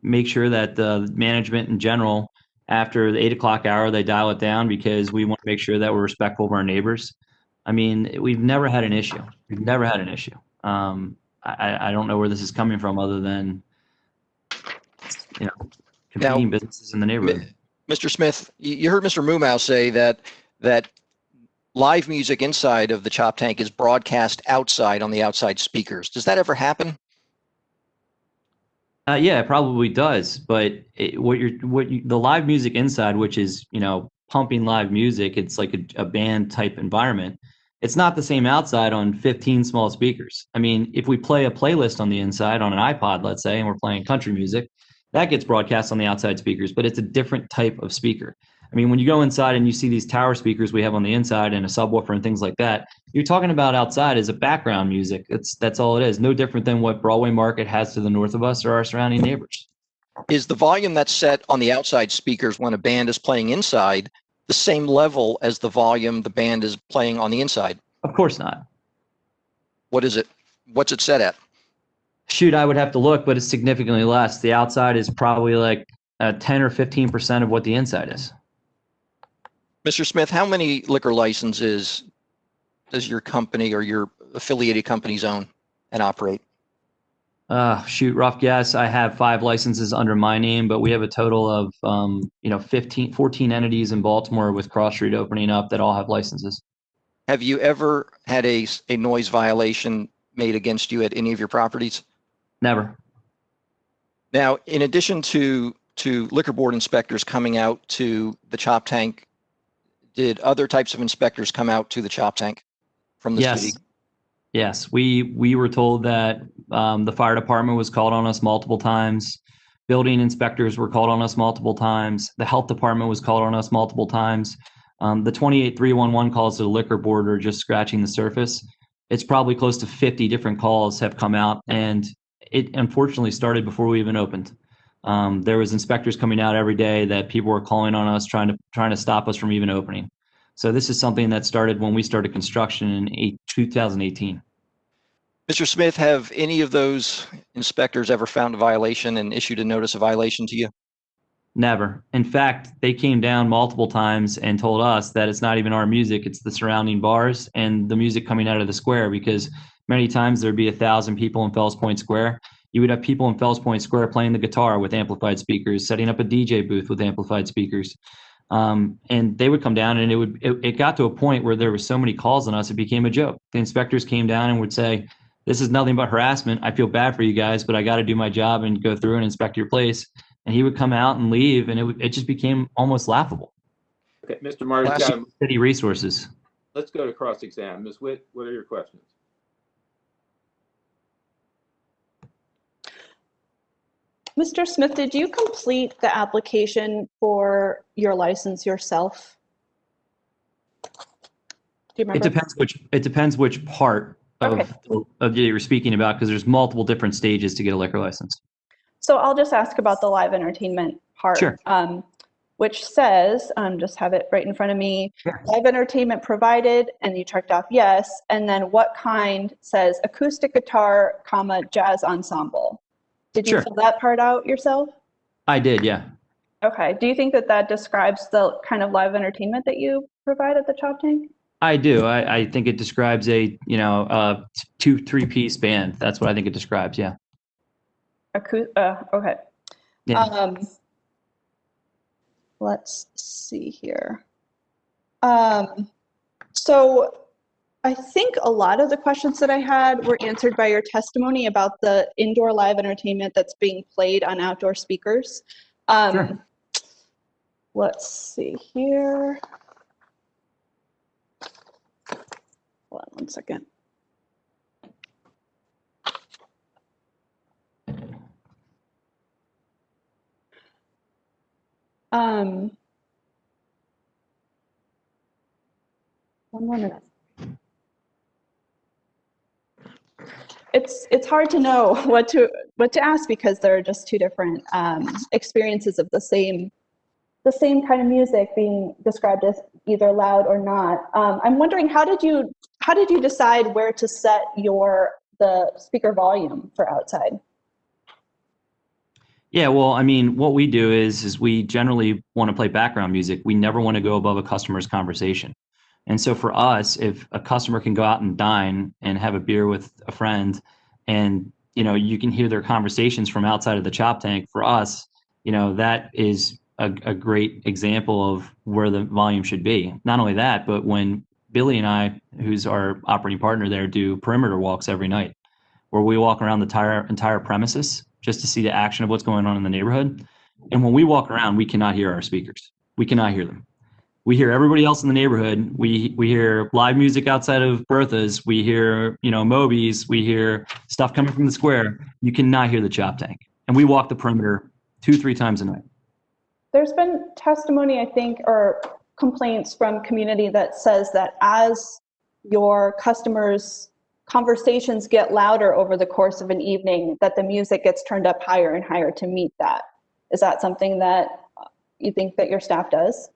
make sure that the management in general, after the 8 o'clock hour, they dial it down because we want to make sure that we're respectful of our neighbors. I mean, we've never had an issue. We've never had an issue. I don't know where this is coming from other than, competing businesses in the neighborhood.
Mr. Smith, you heard Mr. Mumma say that live music inside of the chop tank is broadcast outside on the outside speakers. Does that ever happen?
Yeah, it probably does. But the live music inside, which is, pumping live music, it's like a band type environment. It's not the same outside on 15 small speakers. I mean, if we play a playlist on the inside on an iPod, let's say, and we're playing country music, that gets broadcast on the outside speakers, but it's a different type of speaker. I mean, when you go inside and you see these tower speakers we have on the inside and a subwoofer and things like that, you're talking about outside as a background music. That's all it is. No different than what Broadway Market has to the north of us or our surrounding neighbors.
Is the volume that's set on the outside speakers when a band is playing inside the same level as the volume the band is playing on the inside?
Of course not.
What is it? What's it set at?
Shoot, I would have to look, but it's significantly less. The outside is probably like 10 or 15% of what the inside is.
Mr. Smith, how many liquor licenses does your company or your affiliated companies own and operate?
Shoot, rough guess. I have 5 licenses under my name, but we have a total of 14 entities in Baltimore with Cross Street opening up that all have licenses.
Have you ever had a noise violation made against you at any of your properties?
Never.
Now, in addition to liquor board inspectors coming out to the chop tank, did other types of inspectors come out to the chop tank from the city?
Yes, we were told that the fire department was called on us multiple times. Building inspectors were called on us multiple times. The health department was called on us multiple times. The 28311 calls to the liquor board are just scratching the surface. It's probably close to 50 different calls have come out, and it unfortunately started before we even opened. There was inspectors coming out every day that people were calling on us, trying to stop us from even opening. So this is something that started when we started construction in 2018.
Mr. Smith, have any of those inspectors ever found a violation and issued a notice of violation to you?
Never. In fact, they came down multiple times and told us that it's not even our music, it's the surrounding bars and the music coming out of the square, because many times there'd be 1,000 people in Fells Point Square. You would have people in Fells Point Square playing the guitar with amplified speakers, setting up a DJ booth with amplified speakers. And they would come down, and it got to a point where there were so many calls on us, it became a joke. The inspectors came down and would say, "This is nothing but harassment. I feel bad for you guys, but I got to do my job and go through and inspect your place." And he would come out and leave, and it just became almost laughable.
Okay, Mr. Martin,
Classic city resources.
let's go to cross-exam. Ms. Witt, what are your questions?
Mr. Smith, did you complete the application for your license yourself? Do you remember?
It depends which part of you're speaking about, because there's multiple different stages to get a liquor license.
So I'll just ask about the live entertainment part,
Sure.
Which says, just have it right in front of me,
Sure.
Live entertainment provided, and you checked off yes, and then what kind says acoustic guitar, comma, jazz ensemble. Did you
Sure.
fill that part out yourself?
I did, yeah.
Okay. Do you think that that describes the kind of live entertainment that you provide at the Chop Tank?
I do. I think it describes a 2-3 piece band. That's what I think it describes. Yeah.
Okay.
Yeah.
Let's see here. So I think a lot of the questions that I had were answered by your testimony about the indoor live entertainment that's being played on outdoor speakers.
Sure.
Let's see here. Hold on 1 second. One more minute. It's hard to know what to ask, because there are just two different experiences of the same kind of music being described as either loud or not. I'm wondering, how did you decide where to set the speaker volume for outside?
Yeah, well, I mean, what we do is we generally want to play background music. We never want to go above a customer's conversation. And so for us, if a customer can go out and dine and have a beer with a friend, and you can hear their conversations from outside of the Chop Tank, for us, that is a great example of where the volume should be. Not only that, but when Billy and I, who's our operating partner there, do perimeter walks every night, where we walk around the entire premises just to see the action of what's going on in the neighborhood. And when we walk around, we cannot hear our speakers. We cannot hear them. We hear everybody else in the neighborhood. We hear live music outside of Bertha's. We hear, Moby's. We hear stuff coming from the square. You cannot hear the Chop Tank. And we walk the perimeter 2-3 times a night.
There's been testimony, I think, or complaints from community that says that as your customers' conversations get louder over the course of an evening, that the music gets turned up higher and higher to meet that. Is that something that you think that your staff does?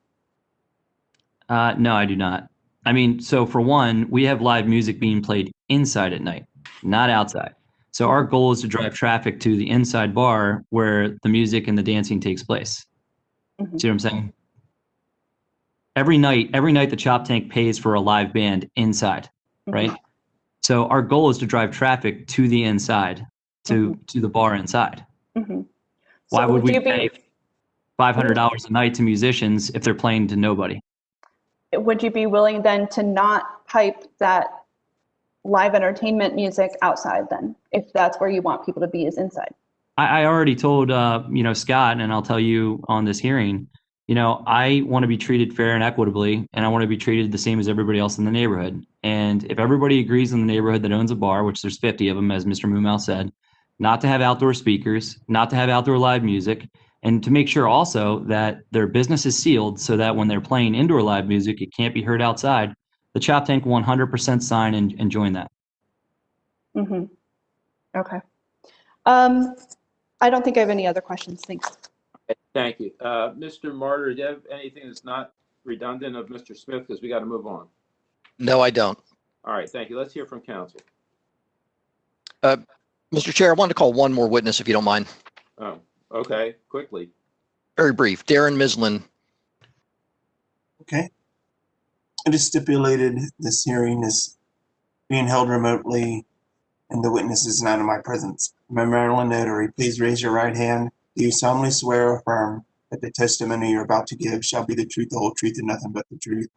No, I do not. I mean, so for one, we have live music being played inside at night, not outside. So our goal is to drive traffic to the inside bar where the music and the dancing takes place.
Mm-hmm.
See what I'm saying? Every night the Chop Tank pays for a live band inside, right?
Mm-hmm.
So our goal is to drive traffic to the inside, to the bar inside.
Mm-hmm.
Why
So
would we pay $500 a night to musicians if they're playing to nobody?
Would you be willing then to not pipe that live entertainment music outside then, if that's where you want people to be, is inside?
I already told Scott, and I'll tell you on this hearing, I want to be treated fair and equitably, and I want to be treated the same as everybody else in the neighborhood. And if everybody agrees in the neighborhood that owns a bar, which there's 50 of them, as Mr. Mumma said, not to have outdoor speakers, not to have outdoor live music, and to make sure also that their business is sealed so that when they're playing indoor live music, it can't be heard outside, the Chop Tank 100% sign and join that.
Mm-hmm. Okay. I don't think I have any other questions. Thanks.
Thank you. Mr. Martyr, do you have anything that's not redundant of Mr. Smith? Because we got to move on.
No, I don't.
All right, thank you. Let's hear from counsel.
Mr. Chair, I wanted to call one more witness, if you don't mind.
Oh, okay. Quickly.
Very brief. Darren Mislin.
Okay. It is stipulated this hearing is being held remotely and the witness is not in my presence. I'm a Maryland notary. Please raise your right hand. Do you solemnly swear or affirm that the testimony you're about to give shall be the truth, the whole truth, and nothing but the truth?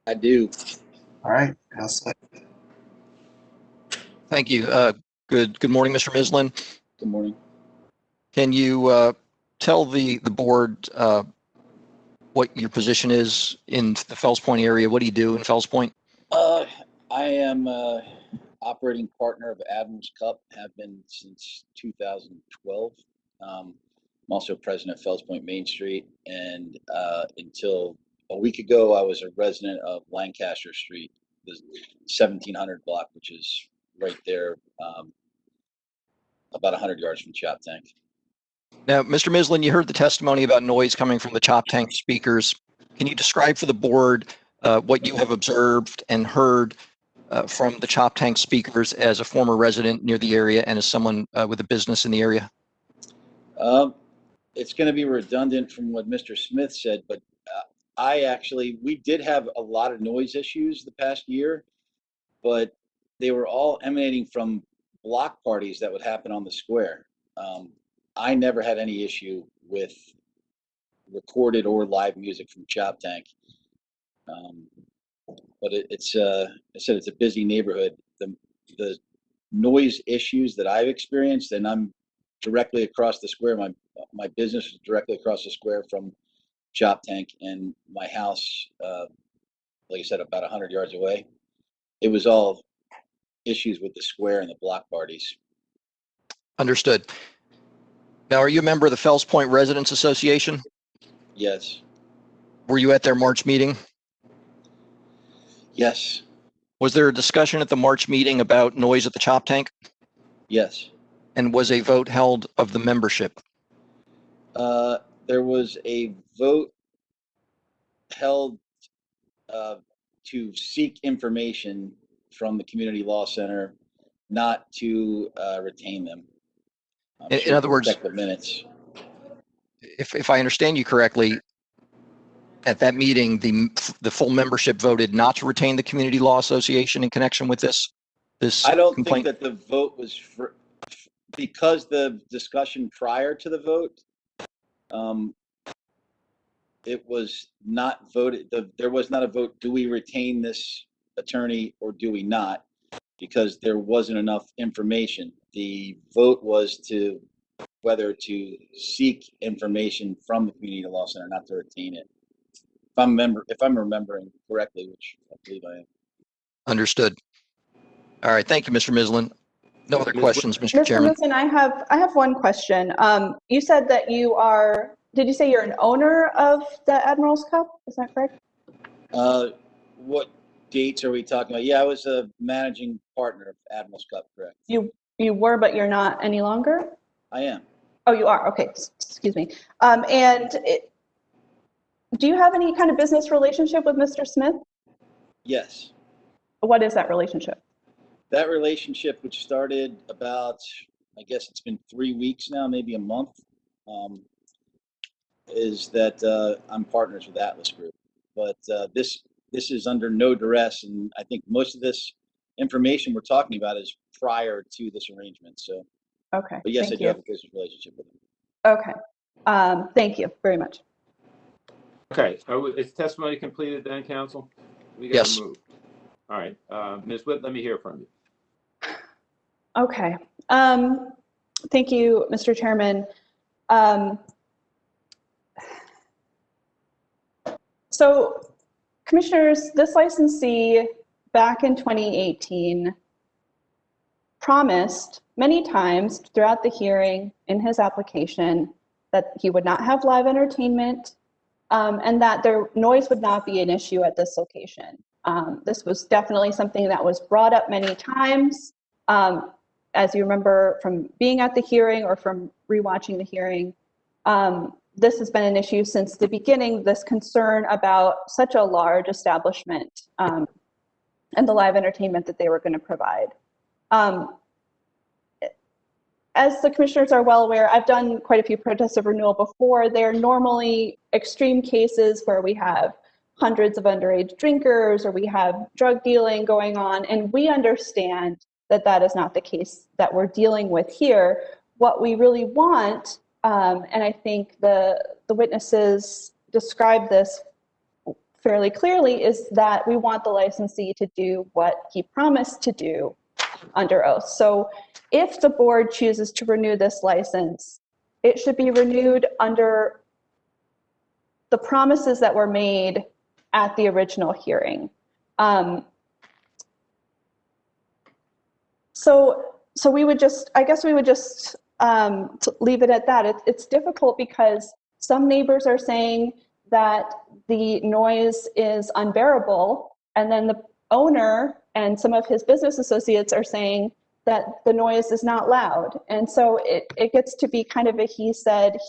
I do.
All right, now set.
Thank you. Good morning, Mr. Mislin.
Good morning.
Can you tell the board what your position is in the Fells Point area? What do you do in Fells Point?
I am operating partner of Admiral's Cup, have been since 2012. I'm also president of Fells Point Main Street, and until a week ago, I was a resident of Lancaster Street, the 1700 block, which is right there, about 100 yards from Chop Tank.
Now, Mr. Mislin, you heard the testimony about noise coming from the Chop Tank speakers. Can you describe for the board what you have observed and heard from the Chop Tank speakers as a former resident near the area and as someone with a business in the area?
It's going to be redundant from what Mr. Smith said, but we did have a lot of noise issues the past year, but they were all emanating from block parties that would happen on the square. I never had any issue with recorded or live music from Chop Tank. But I said it's a busy neighborhood. The noise issues that I've experienced, and I'm directly across the square. My business is directly across the square from Chop Tank, and my house, like I said, about 100 yards away. It was all issues with the square and the block parties.
Understood. Now, are you a member of the Fells Point Residents Association?
Yes.
Were you at their March meeting?
Yes.
Was there a discussion at the March meeting about noise at the Chop Tank?
Yes.
And was a vote held of the membership?
There was a vote held to seek information from the Community Law Center, not to retain them.
In other words,
check the minutes.
If I understand you correctly, at that meeting, the full membership voted not to retain the Community Law Association in connection with this
I don't
complaint?
think that the vote was because the discussion prior to the vote, it was not voted. There was not a vote. Do we retain this attorney or do we not? Because there wasn't enough information. The vote was to whether to seek information from the Community Law Center, not to retain it. If I'm remembering correctly, which I believe I am.
Understood. All right. Thank you, Mr. Mislin. No other questions, Mr.
Mr.
Chairman.
Mislin, I have one question. You said that did you say you're an owner of the Admiral's Cup? Is that correct?
What dates are we talking about? Yeah, I was a managing partner of Admiral's Cup, correct.
You were, but you're not any longer?
I am.
Oh, you are? Okay, excuse me. Do you have any kind of business relationship with Mr. Smith? Yes. What is that relationship?
That relationship, which started about, I guess it's been 3 weeks now, maybe a month, is that I'm partners with Atlas Group. But this is under no duress, and I think most of this information we're talking about is prior to this arrangement. So,
okay.
But yes,
I
do have a business relationship with him.
Okay. Thank you very much.
Okay, is testimony completed then, counsel? We gotta
Yes.
move. All right, Ms. Witt, let me hear from you.
Okay. Thank you, Mr. Chairman. So, Commissioners, this licensee back in 2018 promised many times throughout the hearing in his application that he would not have live entertainment and that their noise would not be an issue at this location. This was definitely something that was brought up many times. As you remember from being at the hearing or from rewatching the hearing, this has been an issue since the beginning, this concern about such a large establishment and the live entertainment that they were going to provide. As the commissioners are well aware, I've done quite a few protests of renewal before. They're normally extreme cases where we have hundreds of underage drinkers or we have drug dealing going on, and we understand that that is not the case that we're dealing with here. What we really want, and I think the witnesses describe this fairly clearly, is that we want the licensee to do what he promised to do under oath. So if the board chooses to renew this license, it should be renewed under the promises that were made at the original hearing. So we would just, I guess we would just leave it at that. It's difficult because some neighbors are saying that the noise is unbearable, and then the owner and some of his business associates are saying that the noise is not loud. And so it gets to be kind of a he said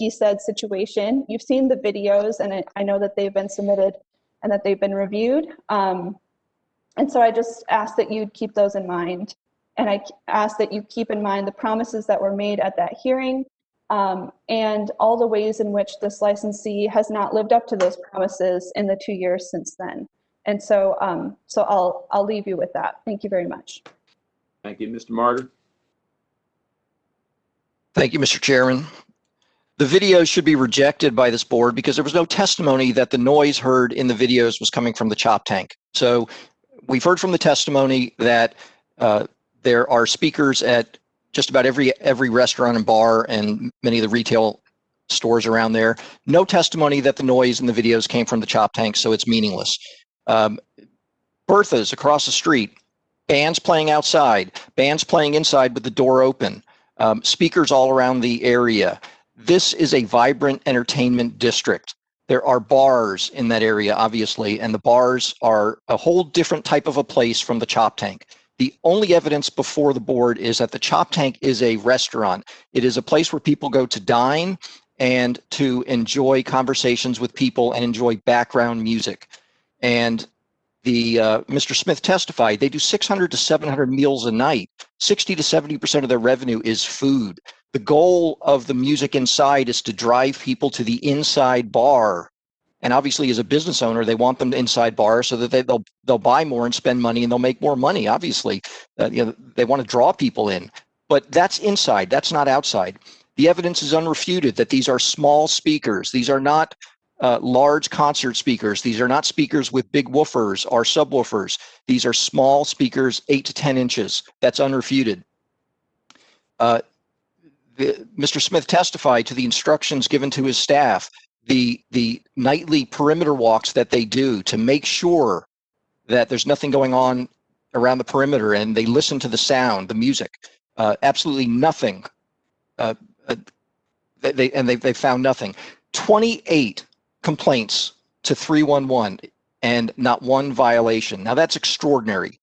situation. You've seen the videos, and I know that they've been submitted and that they've been reviewed. And so I just ask that you'd keep those in mind. And I ask that you keep in mind the promises that were made at that hearing, and all the ways in which this licensee has not lived up to those promises in the 2 years since then. And so, I'll leave you with that. Thank you very much.
Thank you. Mr. Martyr?
Thank you, Mr. Chairman. The videos should be rejected by this board because there was no testimony that the noise heard in the videos was coming from the chop tank. So we've heard from the testimony that there are speakers at just about every restaurant and bar and many of the retail stores around there. No testimony that the noise in the videos came from the chop tank, so it's meaningless. Bertha's across the street, bands playing outside, bands playing inside with the door open, speakers all around the area. This is a vibrant entertainment district. There are bars in that area, obviously, and the bars are a whole different type of a place from the chop tank. The only evidence before the board is that the chop tank is a restaurant. It is a place where people go to dine and to enjoy conversations with people and enjoy background music. And Mr. Smith testified, they do 600 to 700 meals a night. 60 to 70% of their revenue is food. The goal of the music inside is to drive people to the inside bar. And obviously, as a business owner, they want them inside bars so that they'll buy more and spend money, and they'll make more money. Obviously, they want to draw people in. But that's inside. That's not outside. The evidence is unrefuted that these are small speakers. These are not large concert speakers. These are not speakers with big woofers or subwoofers. These are small speakers, 8 to 10 inches. That's unrefuted. Mr. Smith testified to the instructions given to his staff, the nightly perimeter walks that they do to make sure that there's nothing going on around the perimeter, and they listen to the sound, the music. Absolutely nothing. They found nothing. 28 complaints to 311 and not one violation. Now that's extraordinary.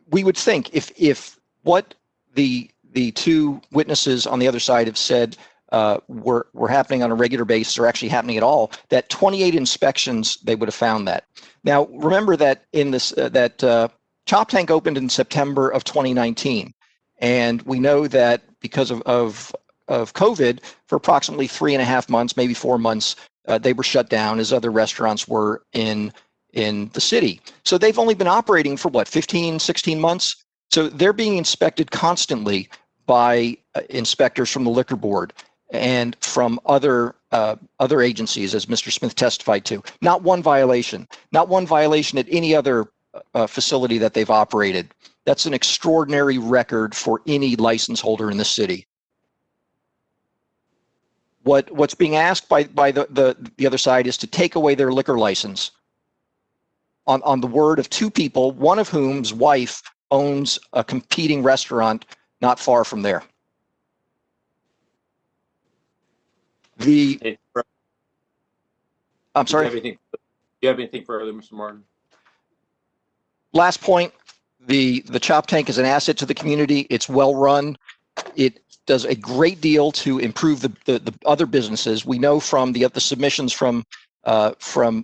We would think if what the two witnesses on the other side have said were happening on a regular basis or actually happening at all, that 28 inspections, they would have found that. Now, remember that in this Chop Tank opened in September of 2019. And we know that because of COVID, for approximately 3.5 months, maybe 4 months, they were shut down as other restaurants were in the city. So they've only been operating for what, 15, 16 months? So they're being inspected constantly by inspectors from the liquor board and from other agencies, as Mr. Smith testified to. Not one violation at any other facility that they've operated. That's an extraordinary record for any license holder in the city. What's being asked by the other side is to take away their liquor license on the word of two people, one of whom's wife owns a competing restaurant not far from there. I'm sorry?
Do you have anything further, Mr. Martin?
Last point, the Chop Tank is an asset to the community. It's well run. It does a great deal to improve the other businesses. We know from the submissions from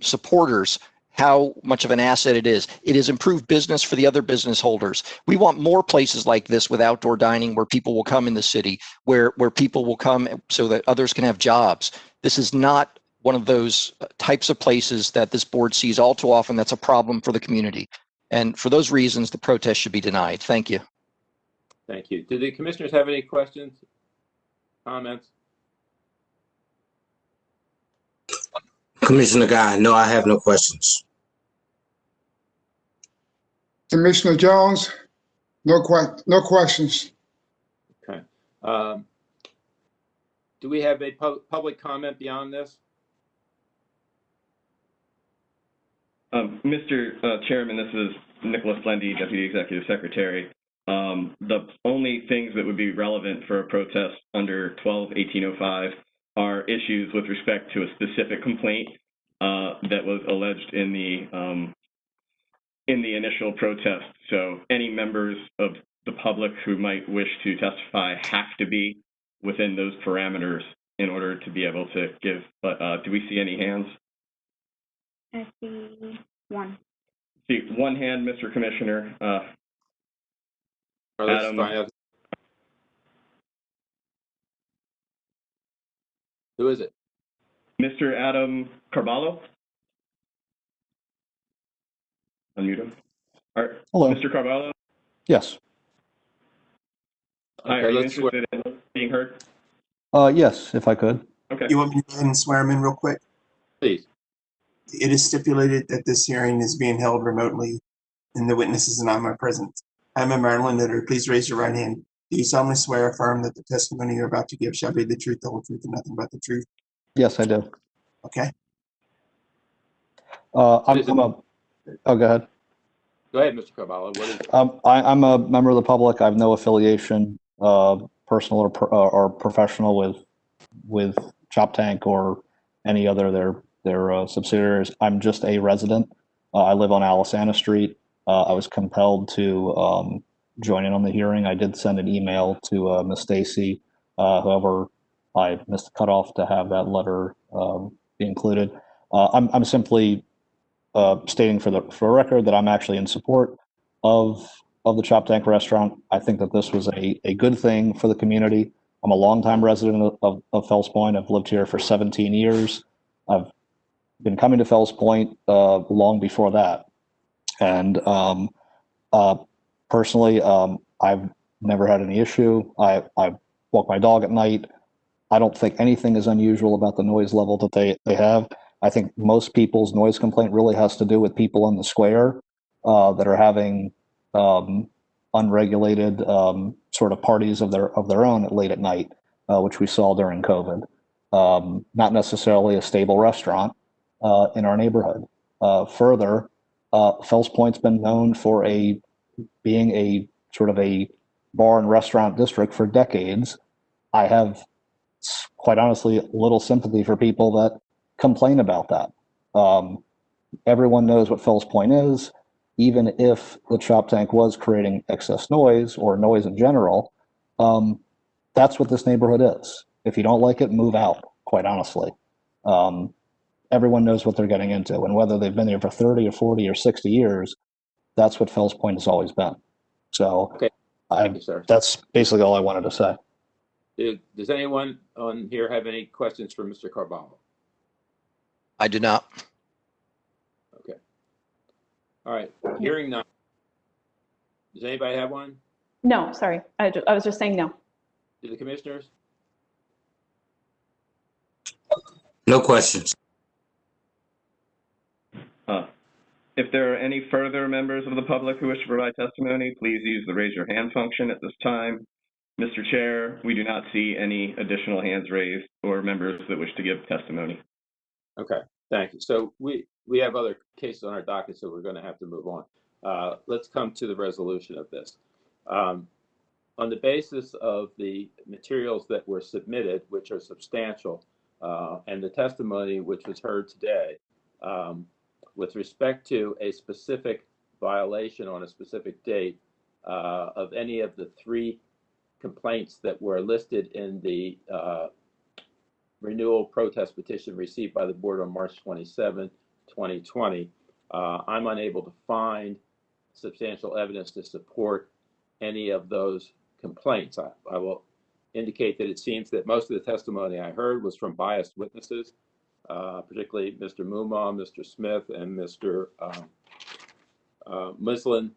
supporters how much of an asset it is. It has improved business for the other business holders. We want more places like this with outdoor dining where people will come in the city, where people will come so that others can have jobs. This is not one of those types of places that this board sees all too often. That's a problem for the community. And for those reasons, the protest should be denied. Thank you.
Thank you. Do the commissioners have any questions, comments?
Commissioner Guy, no, I have no questions.
Commissioner Jones, no questions.
Okay. Do we have a public comment beyond this?
Mr. Chairman, this is Nicholas Lendy, Deputy Executive Secretary. The only things that would be relevant for a protest under 12-1805 are issues with respect to a specific complaint that was alleged in the initial protest. So any members of the public who might wish to testify have to be within those parameters in order to be able to give. But do we see any hands?
I see one.
See one hand, Mr. Commissioner.
Let's
Adam.
find out. Who is it?
Mr. Adam Carballo? Unmute him. All right.
Hello.
Mr. Carballo?
Yes.
Hi,
Okay,
are you
let's swear.
interested in being heard?
Yes, if I could.
Okay.
You want me to go ahead and swear him in real quick?
Please.
It is stipulated that this hearing is being held remotely and the witnesses are not in my presence. I'm a Maryland notary. Please raise your right hand. Do you solemnly swear or affirm that the testimony you're about to give shall be the truth, the whole truth, and nothing but the truth?
Yes, I do.
Okay.
Oh, go ahead.
Go ahead, Mr. Carballo. What is it?
I'm a member of the public. I have no affiliation, personal or professional, with Chop Tank or any other their subsidiaries. I'm just a resident. I live on Alisana Street. I was compelled to join in on the hearing. I did send an email to Ms. Stacy. However, I missed the cutoff to have that letter be included. I'm simply stating for the record that I'm actually in support of the Chop Tank restaurant. I think that this was a good thing for the community. I'm a longtime resident of Fells Point. I've lived here for 17 years. I've been coming to Fells Point long before that. And personally, I've never had any issue. I walk my dog at night. I don't think anything is unusual about the noise level that they have. I think most people's noise complaint really has to do with people in the square that are having unregulated sort of parties of their own late at night, which we saw during COVID. Not necessarily a stable restaurant in our neighborhood. Further, Fells Point's been known for being a sort of a bar and restaurant district for decades. I have, quite honestly, little sympathy for people that complain about that. Everyone knows what Fells Point is. Even if the Chop Tank was creating excess noise or noise in general, that's what this neighborhood is. If you don't like it, move out, quite honestly. Everyone knows what they're getting into, and whether they've been here for 30 or 40 or 60 years, that's what Fells Point has always been. So
Okay. Thank you, sir.
That's basically all I wanted to say.
Does anyone on here have any questions for Mr. Carballo?
I do not.
Okay. All right. Hearing none. Does anybody have one?
No, sorry. I was just saying no.
Do the commissioners?
No questions.
If there are any further members of the public who wish to provide testimony, please use the raise your hand function at this time. Mr. Chair, we do not see any additional hands raised or members that wish to give testimony.
Okay, thank you. So we have other cases on our docket, so we're going to have to move on. Let's come to the resolution of this. On the basis of the materials that were submitted, which are substantial, and the testimony which was heard today, with respect to a specific violation on a specific date of any of the 3 complaints that were listed in the renewal protest petition received by the board on March 27, 2020, I'm unable to find substantial evidence to support any of those complaints. I will indicate that it seems that most of the testimony I heard was from biased witnesses, particularly Mr. Mumma, Mr. Smith, and Mr. Mislin.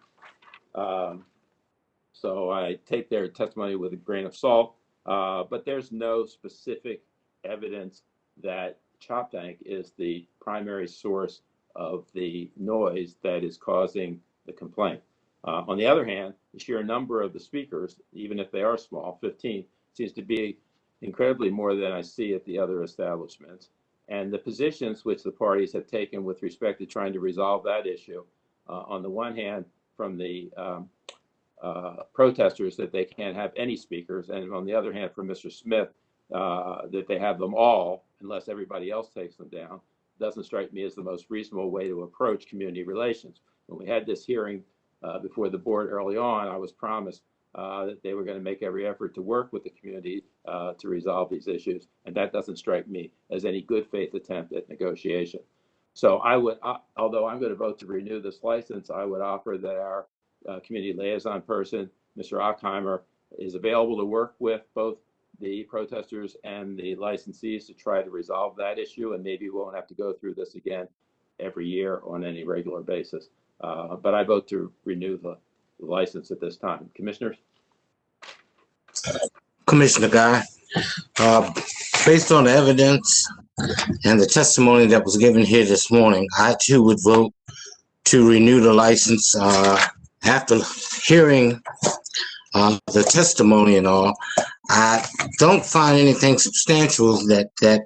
So I take their testimony with a grain of salt, but there's no specific evidence that Chop Tank is the primary source of the noise that is causing the complaint. On the other hand, the sheer number of the speakers, even if they are small, 15, seems to be incredibly more than I see at the other establishments. And the positions which the parties have taken with respect to trying to resolve that issue, on the one hand, from the protesters that they can't have any speakers, and on the other hand, from Mr. Smith, that they have them all unless everybody else takes them down, doesn't strike me as the most reasonable way to approach community relations. When we had this hearing before the board early on, I was promised that they were going to make every effort to work with the community to resolve these issues, and that doesn't strike me as any good faith attempt at negotiation. So I would, although I'm going to vote to renew this license, I would offer that our community liaison person, Mr. Ockheimer, is available to work with both the protesters and the licensees to try to resolve that issue, and maybe we won't have to go through this again every year on any regular basis. But I vote to renew the license at this time. Commissioners?
Commissioner Guy, based on the evidence and the testimony that was given here this morning, I too would vote to renew the license. After hearing the testimony and all, I don't find anything substantial that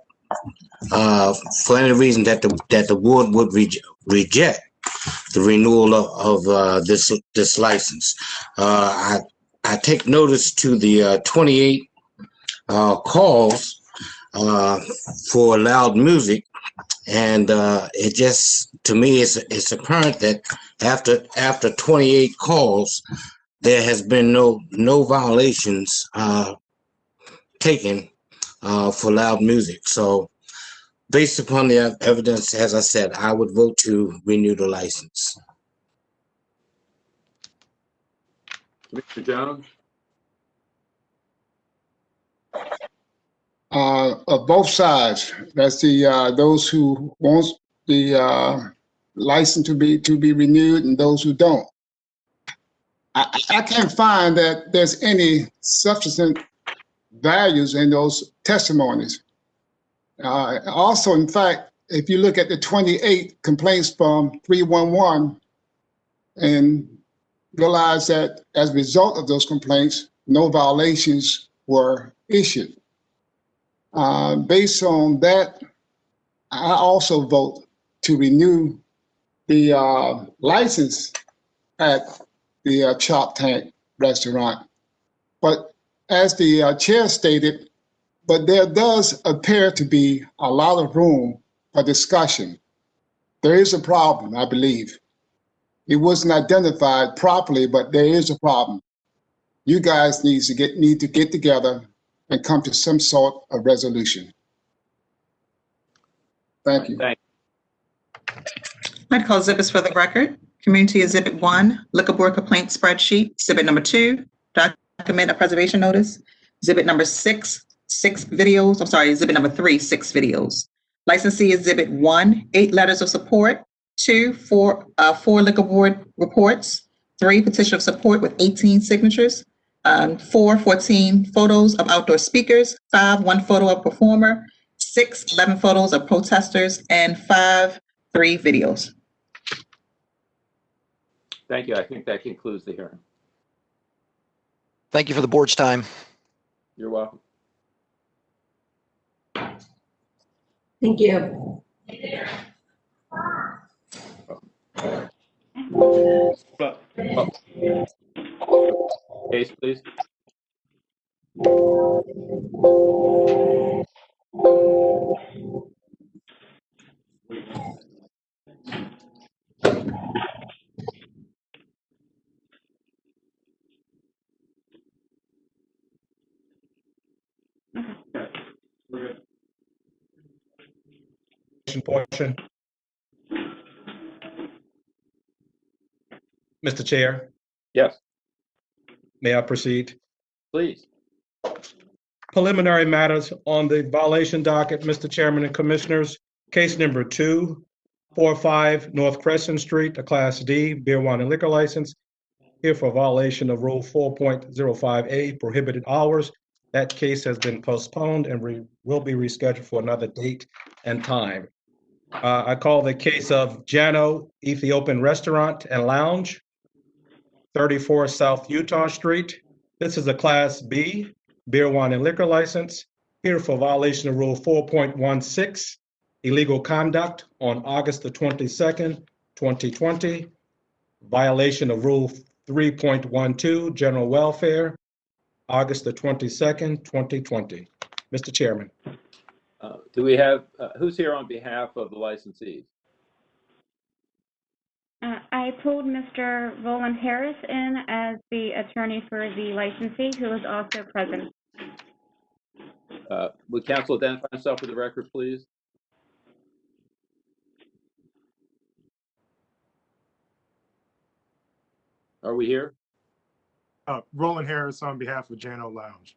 for any reason that the board would reject the renewal of this license. I take notice to the 28 calls for loud music, and it just, to me, it's apparent that after 28 calls, there has been no violations taken for loud music. So based upon the evidence, as I said, I would vote to renew the license.
Mr. Jones?
Of both sides, that's the those who want the license to be renewed and those who don't. I can't find that there's any substantive values in those testimonies. Also, in fact, if you look at the 28 complaints from 311 and realize that as a result of those complaints, no violations were issued. Based on that, I also vote to renew the license at the Chop Tank restaurant. But as the chair stated, but there does appear to be a lot of room for discussion. There is a problem, I believe. It wasn't identified properly, but there is a problem. You guys need to get together and come to some sort of resolution. Thank you.
I'd call exhibits for the record. Community Exhibit 1, Liquor Board Complaint Spreadsheet. Exhibit number 2, Document of Preservation Notice. Exhibit number 6, 6 videos. I'm sorry, exhibit number 3, 6 videos. Licensee Exhibit 1, 8 letters of support. 2, 4 Liquor Board reports. 3, petition of support with 18 signatures. 4, 14 photos of outdoor speakers. 5, 1 photo of performer. 6, 11 photos of protesters. And 5, 3 videos.
Thank you. I think that concludes the hearing.
Thank you for the board's time.
You're welcome.
Thank you.
Case, please.
Portion. Mr. Chair,
Yes,
may I proceed?
please.
Preliminary matters on the violation docket, Mr. Chairman and Commissioners. Case number 245 North Crescent Street, a Class D beer, wine, and liquor license. here for violation of Rule 4.05A, prohibited hours. That case has been postponed and will be rescheduled for another date and time. I call the case of Jano Ethiopian Restaurant and Lounge, 34 South Utah Street. This is a Class B beer, wine, and liquor license, here for violation of Rule 4.16, illegal conduct on August the 22nd, 2020, violation of Rule 3.12, general welfare, August the 22nd, 2020. Mr. Chairman.
Do we have, who's here on behalf of the licensees?
I pulled Mr. Roland Harris in as the attorney for the licensee, who is also present.
Would counsel identify himself for the record, please? Are we here?
Roland Harris on behalf of Jano Lounge.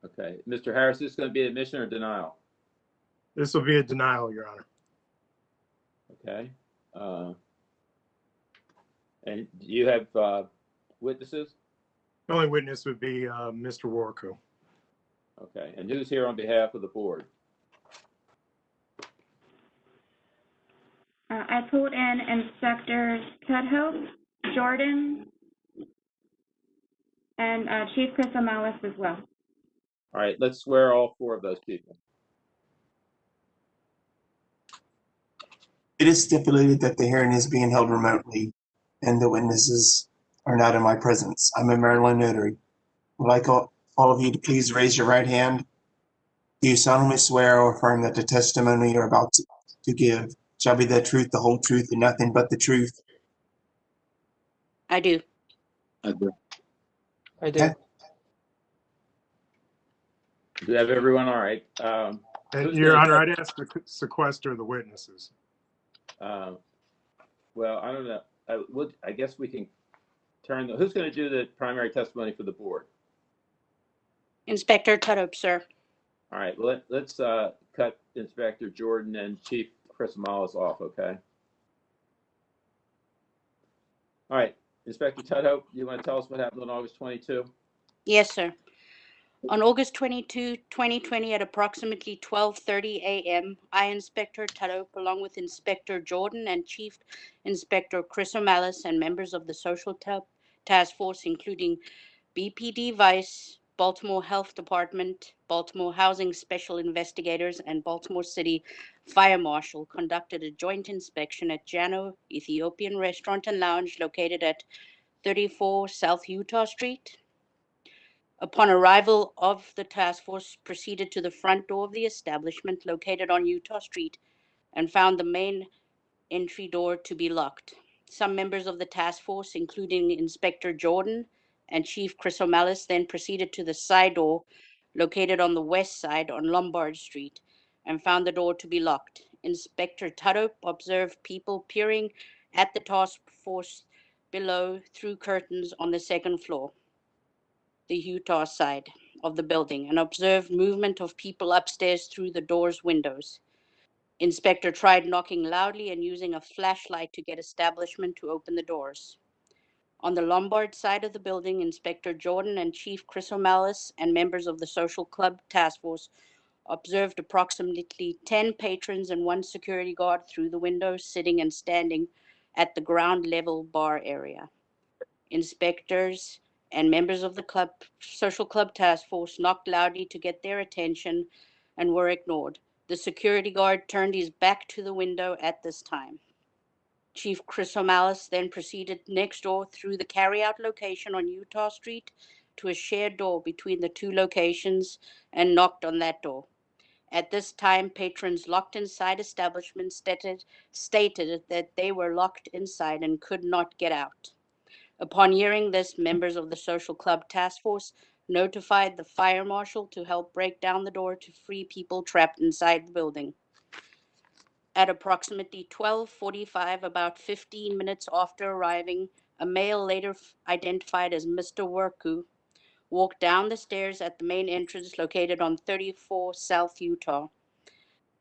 Okay. Mr. Harris, is this going to be admission or denial?
This will be a denial, Your Honor.
Okay. And do you have witnesses?
The only witness would be Mr. Warku.
Okay. And who's here on behalf of the board?
I pulled in Inspector Tudhope, Jordan, and Chief Chris O'Malley as well.
All right. Let's swear all four of those people.
It is stipulated that the hearing is being held remotely and the witnesses are not in my presence. I'm a Maryland notary. I'd like all of you to please raise your right hand. Do you solemnly swear or affirm that the testimony you're about to give shall be the truth, the whole truth, and nothing but the truth?
I do.
I do.
I do. Do you have everyone? All right.
Your Honor, I'd ask to sequester the witnesses.
Well, I don't know. I guess we can turn who's going to do the primary testimony for the board?
Inspector Tudhope, sir.
All right. Well, let's cut Inspector Jordan and Chief Chris O'Malley off, okay? All right. Inspector Tudhope, you want to tell us what happened on August 22?
Yes, sir. On August 22, 2020, at approximately 12:30 a.m., I, Inspector Tudhope, along with Inspector Jordan and Chief Inspector Chris O'Malley and members of the Social Task Force, including BPD Vice, Baltimore Health Department, Baltimore Housing Special Investigators, and Baltimore City Fire Marshal, conducted a joint inspection at Jano Ethiopian Restaurant and Lounge located at 34 South Utah Street. Upon arrival of the task force, proceeded to the front door of the establishment located on Utah Street and found the main entry door to be locked. Some members of the task force, including Inspector Jordan and Chief Chris O'Malley, then proceeded to the side door located on the west side on Lombard Street and found the door to be locked. Inspector Tudhope observed people peering at the task force below through curtains on the second floor, the Utah side of the building, and observed movement of people upstairs through the door's windows. Inspector tried knocking loudly and using a flashlight to get establishment to open the doors. On the Lombard side of the building, Inspector Jordan and Chief Chris O'Malley and members of the Social Club Task Force observed approximately 10 patrons and one security guard through the windows, sitting and standing at the ground level bar area. Inspectors and members of the Social Club Task Force knocked loudly to get their attention and were ignored. The security guard turned his back to the window at this time. Chief Chris O'Malley then proceeded next door through the carryout location on Utah Street to a shared door between the two locations and knocked on that door. At this time, patrons locked inside establishments stated that they were locked inside and could not get out. Upon hearing this, members of the Social Club Task Force notified the fire marshal to help break down the door to free people trapped inside the building. At approximately 12:45, about 15 minutes after arriving, a male later identified as Mr. Warku walked down the stairs at the main entrance located on 34 South Utah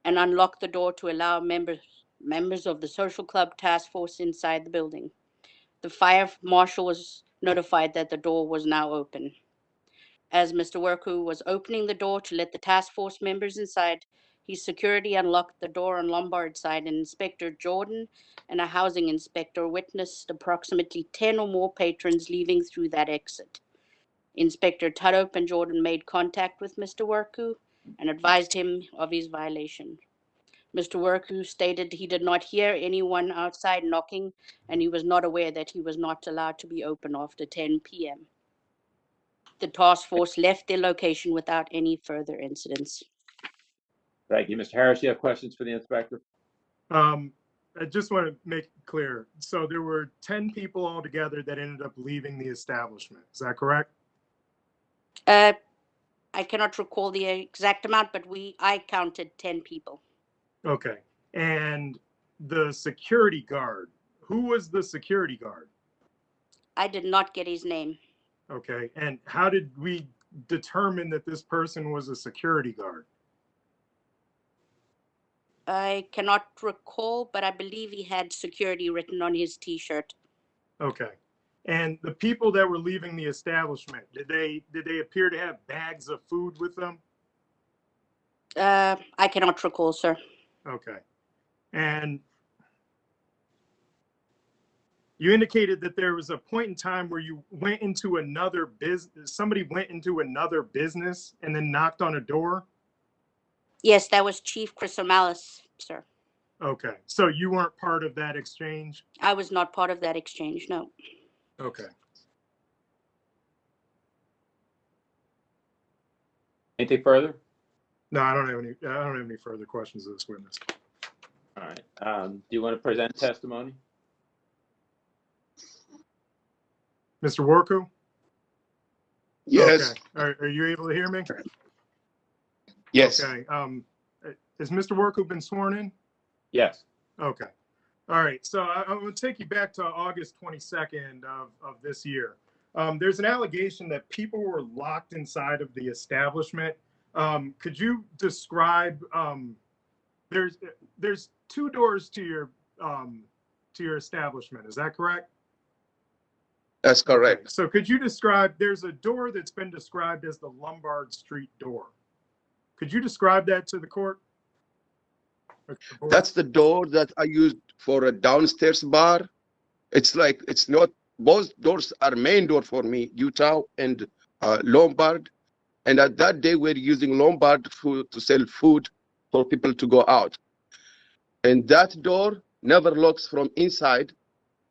and unlocked the door to allow members of the Social Club Task Force inside the building. The fire marshal was notified that the door was now open. As Mr. Worku was opening the door to let the task force members inside, his security unlocked the door on Lombard side, and Inspector Jordan and a housing inspector witnessed approximately 10 or more patrons leaving through that exit. Inspector Tudhope and Jordan made contact with Mr. Worku and advised him of his violation. Mr. Worku stated he did not hear anyone outside knocking, and he was not aware that he was not allowed to be open after 10 p.m. The task force left their location without any further incidents.
Thank you. Mr. Harris, you have questions for the inspector?
I just want to make it clear. So there were 10 people altogether that ended up leaving the establishment. Is that correct?
I cannot recall the exact amount, but I counted 10 people.
Okay. And the security guard, who was the security guard?
I did not get his name.
Okay. And how did we determine that this person was a security guard?
I cannot recall, but I believe he had security written on his T-shirt.
Okay. And the people that were leaving the establishment, did they appear to have bags of food with them?
I cannot recall, sir.
Okay. And you indicated that there was a point in time where you went into another business, somebody went into another business and then knocked on a door?
Yes, that was Chief Chris O'Malley, sir.
Okay. So you weren't part of that exchange?
I was not part of that exchange, no.
Okay.
Anything further?
No, I don't have any further questions of this witness.
All right. Do you want to present testimony?
Mr. Worku?
Yes.
Okay. Are you able to hear me?
Yes.
Okay. Has Mr. Worku been sworn in?
Yes.
Okay. All right. So I'm going to take you back to August 22nd of this year. There's an allegation that people were locked inside of the establishment. Could you describe? There's two doors to your establishment. Is that correct?
That's correct.
Okay. So could you describe? There's a door that's been described as the Lombard Street door. Could you describe that to the court?
That's the door that I used for a downstairs bar. It's not, both doors are main door for me, Utah and Lombard. And at that day, we're using Lombard to sell food for people to go out. And that door never locks from inside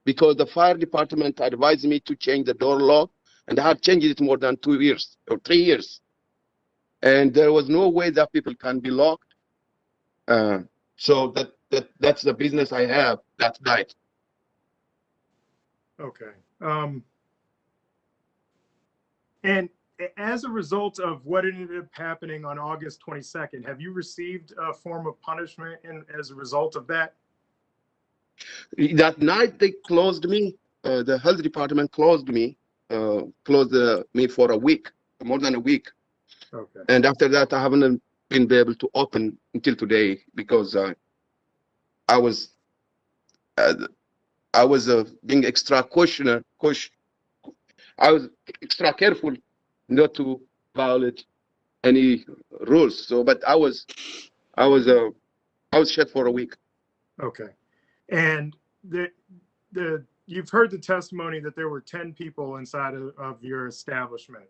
because the fire department advised me to change the door lock, and I have changed it more than 2 years or 3 years. And there was no way that people can be locked. So that's the business I have that night.
Okay. And as a result of what ended up happening on August 22nd, have you received a form of punishment as a result of that?
That night they closed me. The health department closed me for a week, more than a week.
Okay.
And after that, I haven't been able to open until today because I was being extra cautious. I was extra careful not to violate any rules. So, but I was shut for a week.
Okay. And you've heard the testimony that there were 10 people inside of your establishment.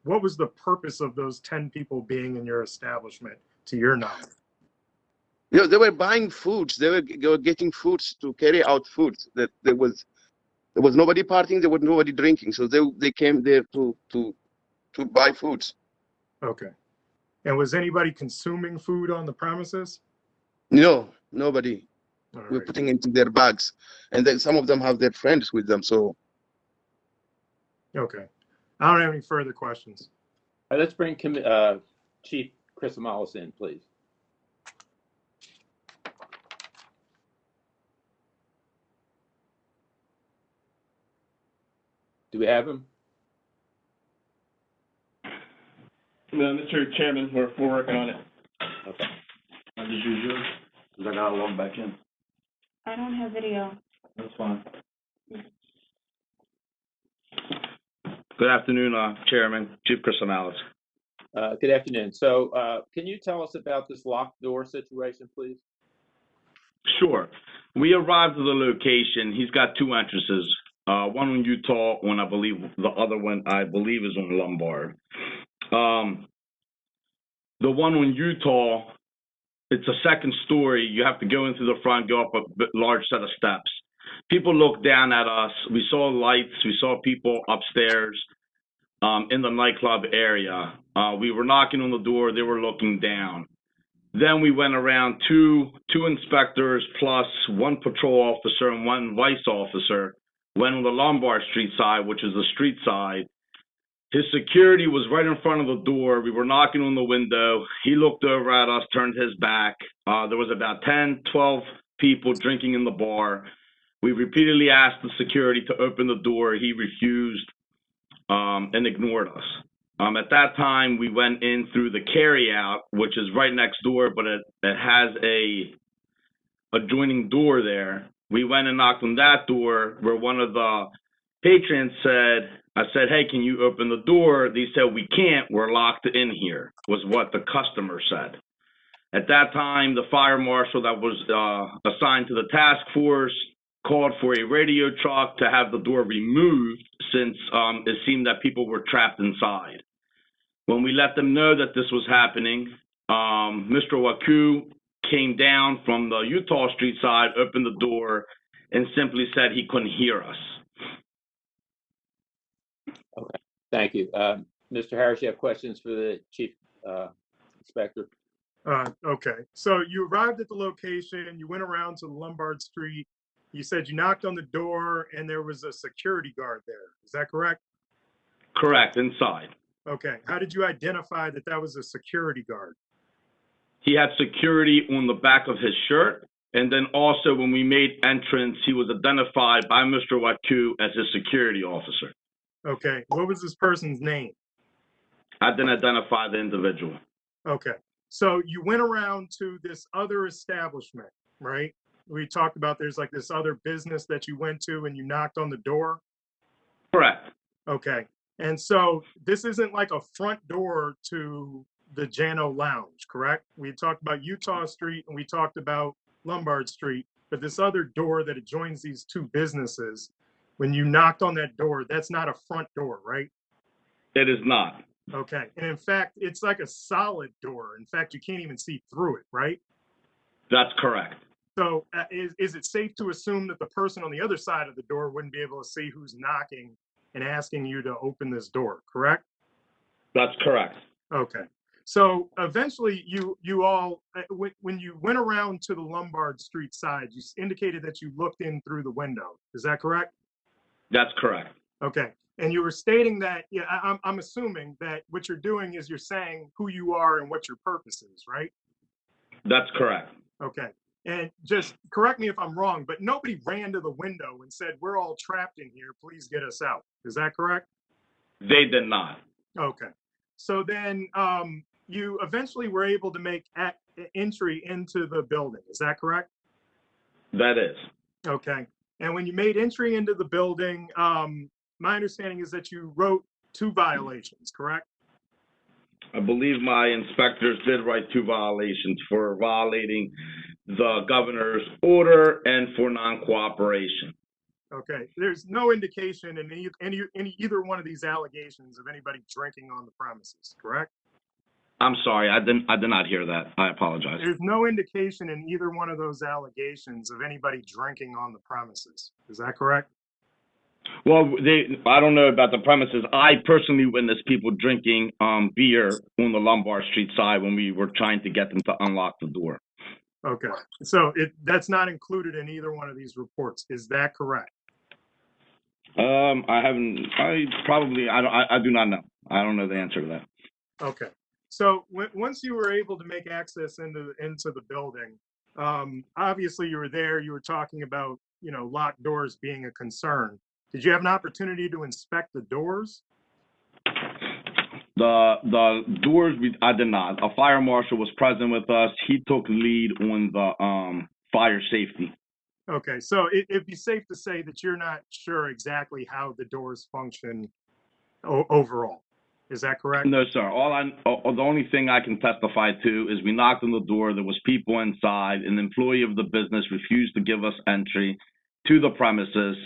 What was the purpose of those 10 people being in your establishment, to your knowledge?
You know, they were buying foods. They were getting foods to carry out foods. That there was nobody partying. There was nobody drinking. So they came there to buy foods.
Okay. And was anybody consuming food on the premises?
No, nobody.
All
We're
right.
putting it into their bags, and then some of them have their friends with them. So.
Okay. I don't have any further questions.
All right, let's bring Chief Chris O'Malley in, please. Do we have him?
No, Mr. Chairman, we're working on it.
Okay.
Did you use yours? Because I gotta log back in.
I don't have video.
That's fine.
Good afternoon, Chairman, Chief Chris Amalis.
Good afternoon. So can you tell us about this locked door situation, please?
Sure. We arrived at the location. He's got two entrances. One on Utah, one I believe, the other one I believe is on Lombard. The one on Utah, it's a second story. You have to go into the front, go up a large set of steps. People looked down at us. We saw lights. We saw people upstairs in the nightclub area. We were knocking on the door. They were looking down. Then we went around two inspectors plus one patrol officer and one vice officer went on the Lombard Street side, which is the street side. His security was right in front of the door. We were knocking on the window. He looked over at us, turned his back. There was about 10, 12 people drinking in the bar. We repeatedly asked the security to open the door. He refused and ignored us. At that time, we went in through the carryout, which is right next door, but it has a adjoining door there. We went and knocked on that door where one of the patrons said, I said, hey, can you open the door? They said, we can't, we're locked in here, was what the customer said. At that time, the fire marshal that was assigned to the task force called for a radio truck to have the door removed since it seemed that people were trapped inside. When we let them know that this was happening, Mr. Waku came down from the Utah Street side, opened the door, and simply said he couldn't hear us.
Okay, thank you. Mr. Harris, you have questions for the Chief Inspector?
Okay, so you arrived at the location, you went around to the Lombard Street, you said you knocked on the door and there was a security guard there. Is that correct?
Correct, inside.
Okay, how did you identify that that was a security guard?
He had security on the back of his shirt. And then also when we made entrance, he was identified by Mr. Waku as his security officer.
Okay, what was this person's name?
I didn't identify the individual.
Okay, so you went around to this other establishment, right? We talked about there's like this other business that you went to and you knocked on the door?
Correct.
Okay, and so this isn't like a front door to the Jano Lounge, correct? We talked about Utah Street and we talked about Lombard Street, but this other door that adjoins these two businesses, when you knocked on that door, that's not a front door, right?
It is not.
Okay, and in fact, it's like a solid door. In fact, you can't even see through it, right?
That's correct.
So is it safe to assume that the person on the other side of the door wouldn't be able to see who's knocking and asking you to open this door, correct?
That's correct.
Okay. So eventually you all, when you went around to the Lombard Street side, you indicated that you looked in through the window. Is that correct?
That's correct.
Okay. And you were stating that, yeah, I'm assuming that what you're doing is you're saying who you are and what your purpose is, right?
That's correct.
Okay. And just correct me if I'm wrong, but nobody ran to the window and said, we're all trapped in here, please get us out. Is that correct?
They did not.
Okay. So then you eventually were able to make entry into the building. Is that correct?
That is.
Okay. And when you made entry into the building, my understanding is that you wrote 2 violations, correct?
I believe my inspectors did write 2 violations for violating the governor's order and for non-cooperation.
Okay. There's no indication in either one of these allegations of anybody drinking on the premises, correct?
I'm sorry, I did not hear that. I apologize.
There's no indication in either one of those allegations of anybody drinking on the premises. Is that correct?
Well, I don't know about the premises. I personally witnessed people drinking beer on the Lombard Street side when we were trying to get them to unlock the door.
Okay. So that's not included in either one of these reports. Is that correct?
I do not know. I don't know the answer to that.
Okay. So once you were able to make access into the building, obviously you were there, you were talking about, locked doors being a concern. Did you have an opportunity to inspect the doors?
The doors, I did not. A fire marshal was present with us. He took lead on the fire safety.
Okay, so it'd be safe to say that you're not sure exactly how the doors function overall. Is that correct?
No, sir. The only thing I can testify to is we knocked on the door. There was people inside. An employee of the business refused to give us entry to the premises.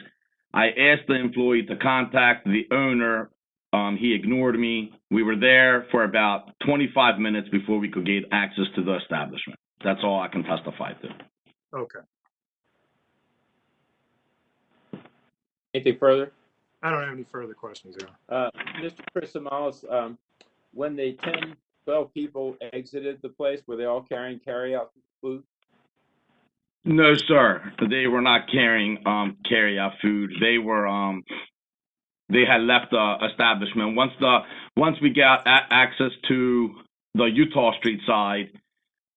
I asked the employee to contact the owner. He ignored me. We were there for about 25 minutes before we could get access to the establishment. That's all I can testify to.
Okay.
Anything further?
I don't have any further questions, Your
Mr. Chrysomalis, when the 10, 12 people exited the place, were they all carrying carry-out food?
No, sir. They were not carrying carry-out food. They were they had left the establishment. Once we got access to the Utah Street side,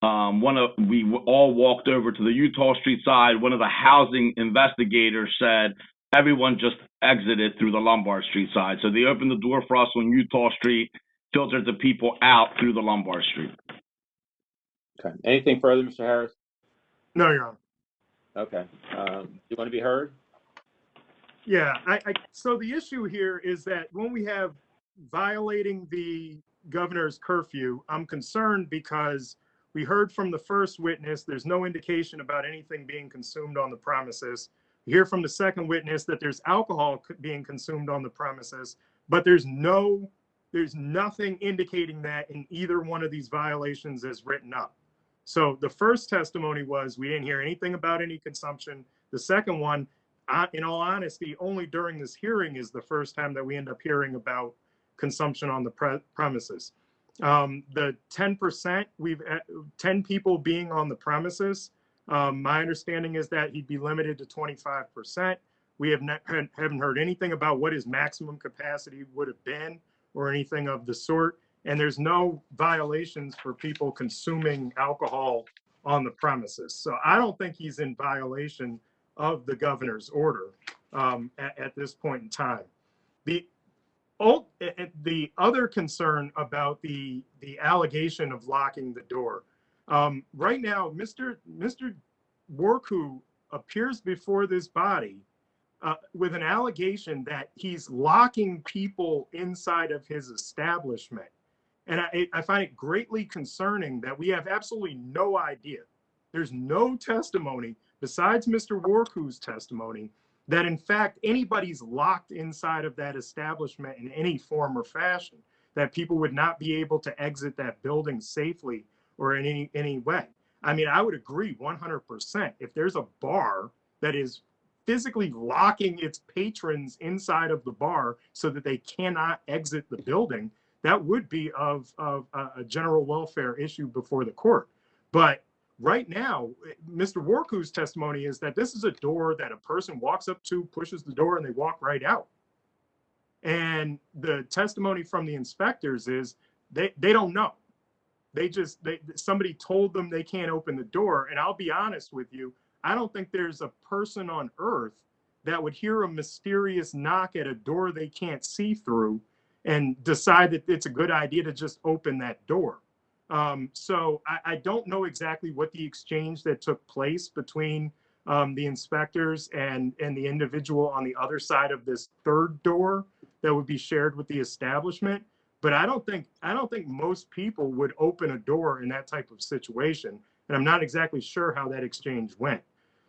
we all walked over to the Utah Street side. One of the housing investigators said everyone just exited through the Lombard Street side. So they opened the door for us on Utah Street, filtered the people out through the Lombard Street.
Okay. Anything further, Mr. Harris?
No, Your Honor.
Okay. You want to be heard?
Yeah. So the issue here is that when we have violating the governor's curfew, I'm concerned because we heard from the first witness there's no indication about anything being consumed on the premises. We hear from the second witness that there's alcohol being consumed on the premises, but there's nothing indicating that in either one of these violations as written up. So the first testimony was we didn't hear anything about any consumption. The second one, in all honesty, only during this hearing is the first time that we end up hearing about consumption on the premises. The 10%, 10 people being on the premises, my understanding is that he'd be limited to 25%. We haven't heard anything about what his maximum capacity would have been or anything of the sort. And there's no violations for people consuming alcohol on the premises. So I don't think he's in violation of the governor's order at this point in time. The other concern about the allegation of locking the door. Right now, Mr. Worku appears before this body with an allegation that he's locking people inside of his establishment. And I find it greatly concerning that we have absolutely no idea. There's no testimony besides Mr. Worku's testimony that in fact anybody's locked inside of that establishment in any form or fashion, that people would not be able to exit that building safely or in any way. I mean, I would agree 100%. If there's a bar that is physically locking its patrons inside of the bar so that they cannot exit the building, that would be of a general welfare issue before the court. But right now, Mr. Worku's testimony is that this is a door that a person walks up to, pushes the door, and they walk right out. And the testimony from the inspectors is they don't know. Somebody told them they can't open the door. And I'll be honest with you, I don't think there's a person on earth that would hear a mysterious knock at a door they can't see through and decide that it's a good idea to just open that door. So I don't know exactly what the exchange that took place between the inspectors and the individual on the other side of this third door that would be shared with the establishment. But I don't think most people would open a door in that type of situation. And I'm not exactly sure how that exchange went.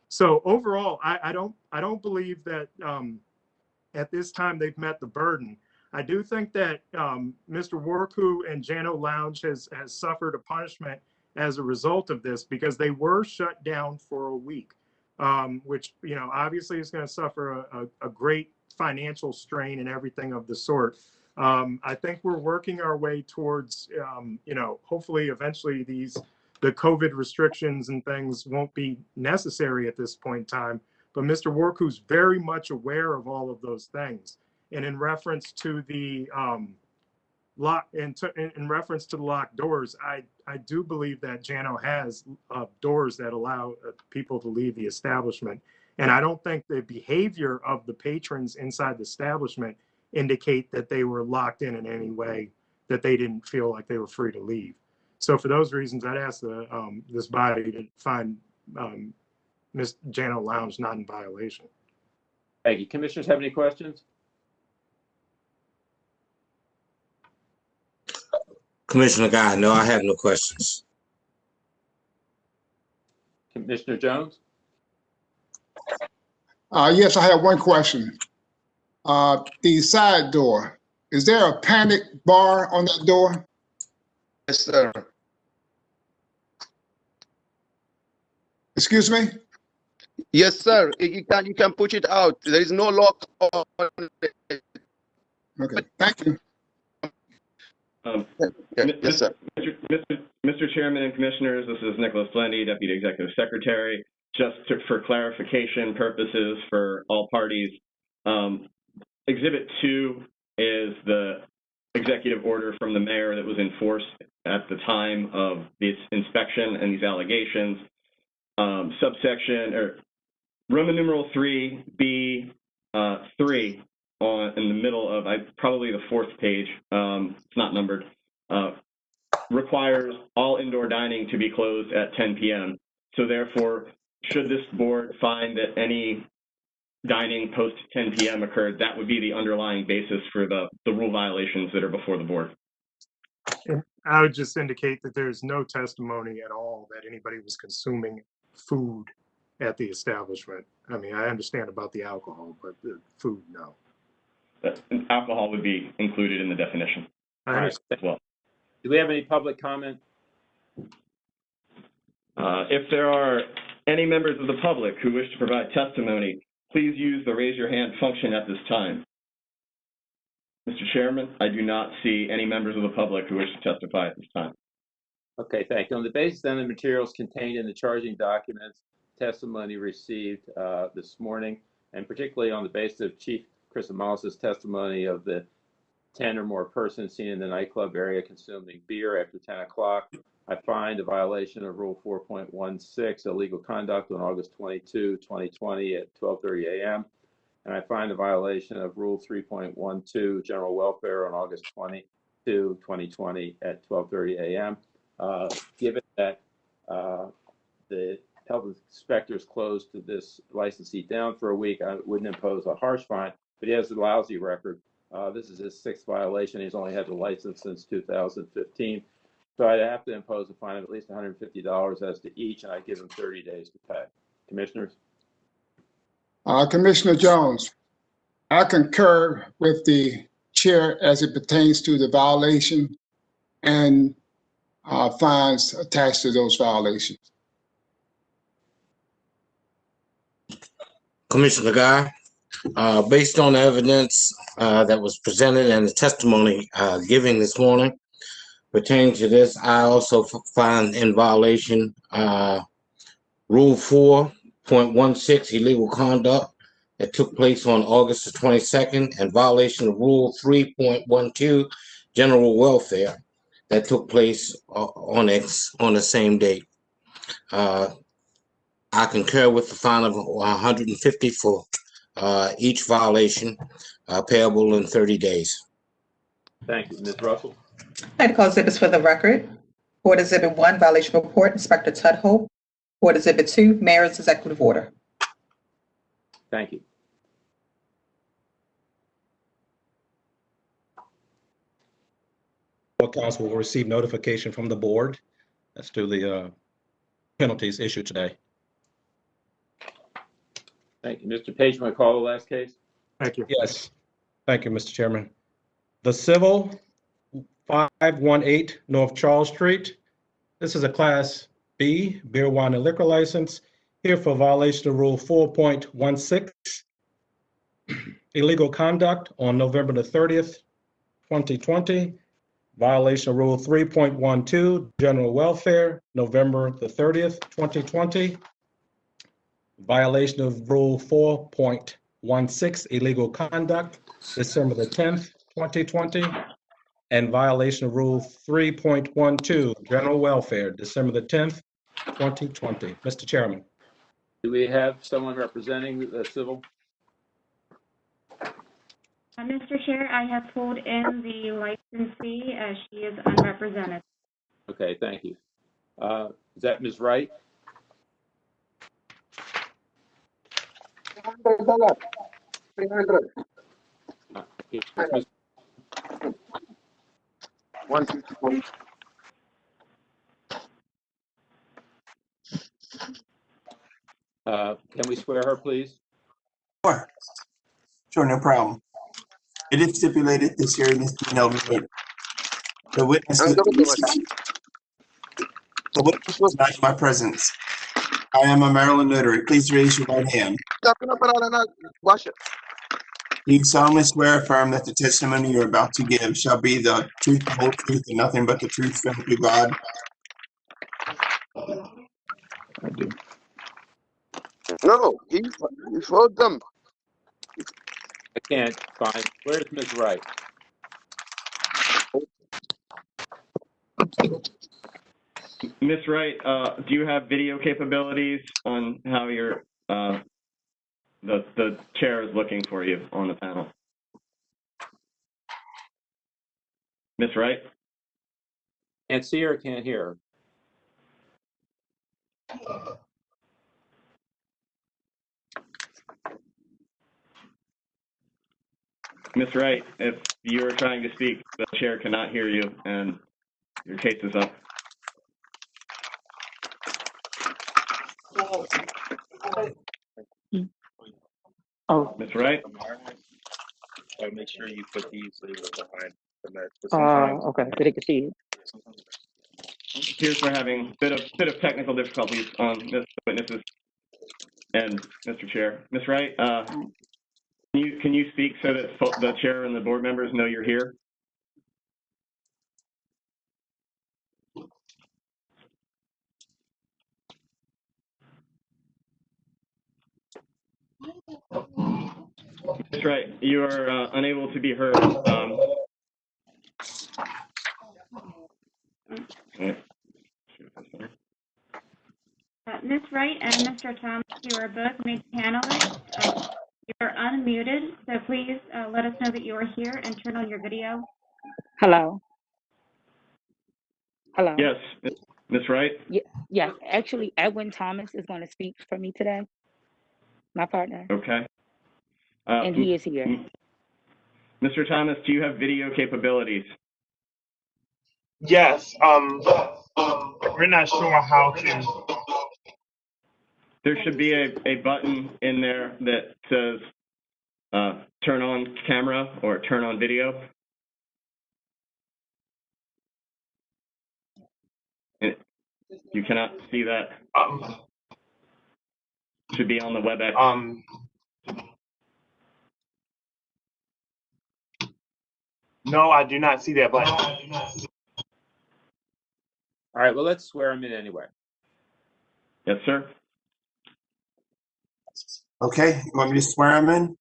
So overall, I don't believe that at this time they've met the burden. I do think that Mr. Worku and Jano Lounge has suffered a punishment as a result of this because they were shut down for a week, which, obviously is going to suffer a great financial strain and everything of the sort. I think we're working our way towards, hopefully eventually the COVID restrictions and things won't be necessary at this point in time. But Mr. Worku's very much aware of all of those things. And in reference to the in reference to the locked doors, I do believe that Jano has doors that allow people to leave the establishment. And I don't think the behavior of the patrons inside the establishment indicate that they were locked in any way, that they didn't feel like they were free to leave. So for those reasons, I'd ask this body to find Ms. Jano Lounge not in violation.
Thank you. Commissioners have any questions?
Commissioner Guy, no, I have no questions.
Commissioner Jones?
Yes, I have one question. The side door, is there a panic bar on that door?
Yes, sir.
Excuse me?
Yes, sir. You can push it out. There is no lock on it.
Okay, thank you.
Yes, sir.
Mr. Chairman and Commissioners, this is Nicholas Lendy, Deputy Executive Secretary. For clarification purposes for all parties, Exhibit 2 is the executive order from the mayor that was enforced at the time of this inspection and these allegations. Subsection or Roman numeral 3B 3 in the middle of probably the 4th page. It's not numbered. Requires all indoor dining to be closed at 10 p.m. So therefore, should this board find that any dining post 10 p.m. occurred, that would be the underlying basis for the rule violations that are before the board.
And I would just indicate that there's no testimony at all that anybody was consuming food at the establishment. I mean, I understand about the alcohol, but the food, no.
Alcohol would be included in the definition.
I understand.
As well.
Do we have any public comment?
If there are any members of the public who wish to provide testimony, please use the raise your hand function at this time. Mr. Chairman, I do not see any members of the public who wish to testify at this time.
Okay, thank you. On the basis of the materials contained in the charging documents, testimony received this morning, and particularly on the basis of Chief Chrysomalis' testimony of the 10 or more persons seen in the nightclub area consuming beer after 10 o'clock, I find a violation of Rule 4.16, illegal conduct on August 22, 2020 at 12:30 a.m. And I find a violation of Rule 3.12, general welfare on August 22, 2020 at 12:30 a.m. Given that the health inspectors closed this licensee down for a week, I wouldn't impose a harsh fine, but he has a lousy record. This is his 6th violation. He's only had the license since 2015. So I'd have to impose a fine of at least $150 as to each, and I give him 30 days to pay. Commissioners?
Commissioner Jones, I concur with the chair as it pertains to the violation and fines attached to those violations.
Commissioner Guy, based on the evidence that was presented and the testimony given this morning pertaining to this, I also find in violation Rule 4.16, illegal conduct that took place on August the 22nd, and violation of Rule 3.12, general welfare, that took place on the same date. I concur with the fine of $150 for each violation, payable in 30 days.
Thank you. Ms. Russell?
I'd call exhibits for the record. Board Exhibit 1, Violation Report, Inspector Tudhope. Board Exhibit 2, Mayor's Executive Order.
Thank you.
Council will receive notification from the board as to the penalties issued today.
Thank you. Mr. Page, may I call the last case?
Thank you.
Yes. Thank you, Mr. Chairman. The Civil 518 North Charles Street. This is a Class B beer, wine, and liquor license here for violation of Rule 4.16, illegal conduct on November the 30th, 2020. Violation of Rule 3.12, general welfare, November the 30th, 2020. Violation of Rule 4.16, illegal conduct, December the 10th, 2020. And violation of Rule 3.12, general welfare, December the 10th, 2020. Mr. Chairman.
Do we have someone representing the civil?
Mr. Chair, I have pulled in the licensee as she is unrepresented.
Okay, thank you. Is that Ms. Wright?
1, 2, 3, 4.
Can we swear her, please?
Sure, no problem. It is stipulated this hearing is being held remotely. The witness is not in my presence. I am a Maryland notary. Please raise your right hand. Do you solemnly swear or affirm that the testimony you're about to give shall be the truth, the whole truth, and nothing but the truth, so help you God?
I do. No, he wrote them.
I can't find. Where's Ms. Wright?
Ms. Wright, do you have video capabilities on how your the chair is looking for you on the panel? Ms. Wright?
Can't see her, can't hear her.
Ms. Wright, if you are trying to speak, the chair cannot hear you and your case is up.
Oh.
Ms. Wright?
Make sure you put these labels behind the meds. Okay, so they can see it.
It appears we're having a bit of technical difficulties on this witnesses and Mr. Chair. Ms. Wright, can you speak so that the chair and the board members know you're here? Ms. Wright, you are unable to be heard.
Ms. Wright and Mr. Thomas, you are both made panelists. You are unmuted, so please let us know that you are here and turn on your video.
Hello. Hello.
Yes, Ms. Wright?
Yes, actually, Edwin Thomas is going to speak for me today, my partner.
Okay.
And he is here.
Mr. Thomas, do you have video capabilities?
Yes. We're not sure how to.
There should be a button in there that says turn on camera or turn on video. You cannot see that. Should be on the WebEx.
No, I do not see that button.
All right, well, let's swear him in anyway.
Yes, sir.
Okay, you want me to swear him in?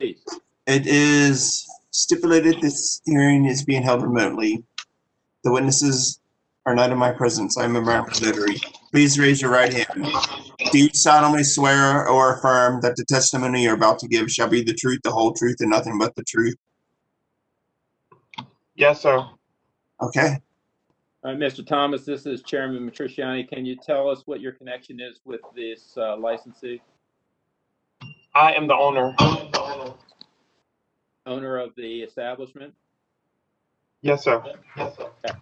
Please.
It is stipulated this hearing is being held remotely. The witnesses are not in my presence. I'm a Maryland notary. Please raise your right hand. Do you solemnly swear or affirm that the testimony you're about to give shall be the truth, the whole truth, and nothing but the truth?
Yes, sir.
Okay.
All right, Mr. Thomas, this is Chairman Matriciani. Can you tell us what your connection is with this licensee?
I am the owner.
Owner of the establishment?
Yes, sir.
Okay.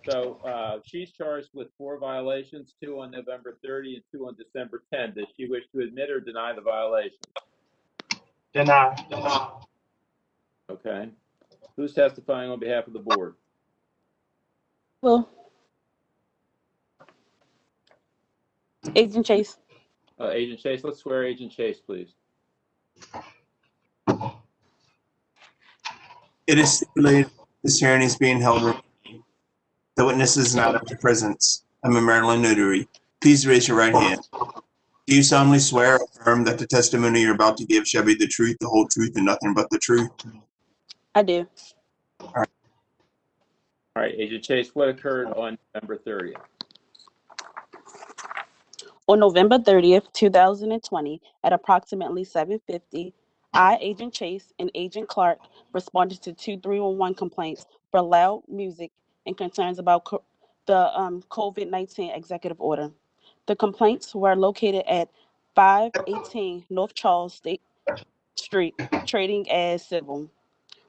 So she's charged with 4 violations, 2 on November 30 and 2 on December 10. Does she wish to admit or deny the violations?
Deny.
Okay. Who's testifying on behalf of the board?
Well, Agent Chase.
Agent Chase, let's swear Agent Chase, please.
It is stipulated this hearing is being held remotely. The witness is not in my presence. I'm a Maryland notary. Please raise your right hand. Do you solemnly swear or affirm that the testimony you're about to give shall be the truth, the whole truth, and nothing but the truth?
I do.
All right.
All right, Agent Chase, what occurred on November 30th?
On November 30th, 2020, at approximately 7:50, I, Agent Chase, and Agent Clark responded to 2 311 complaints for loud music and concerns about the COVID-19 executive order. The complaints were located at 518 North Charles State Street, trading as civil.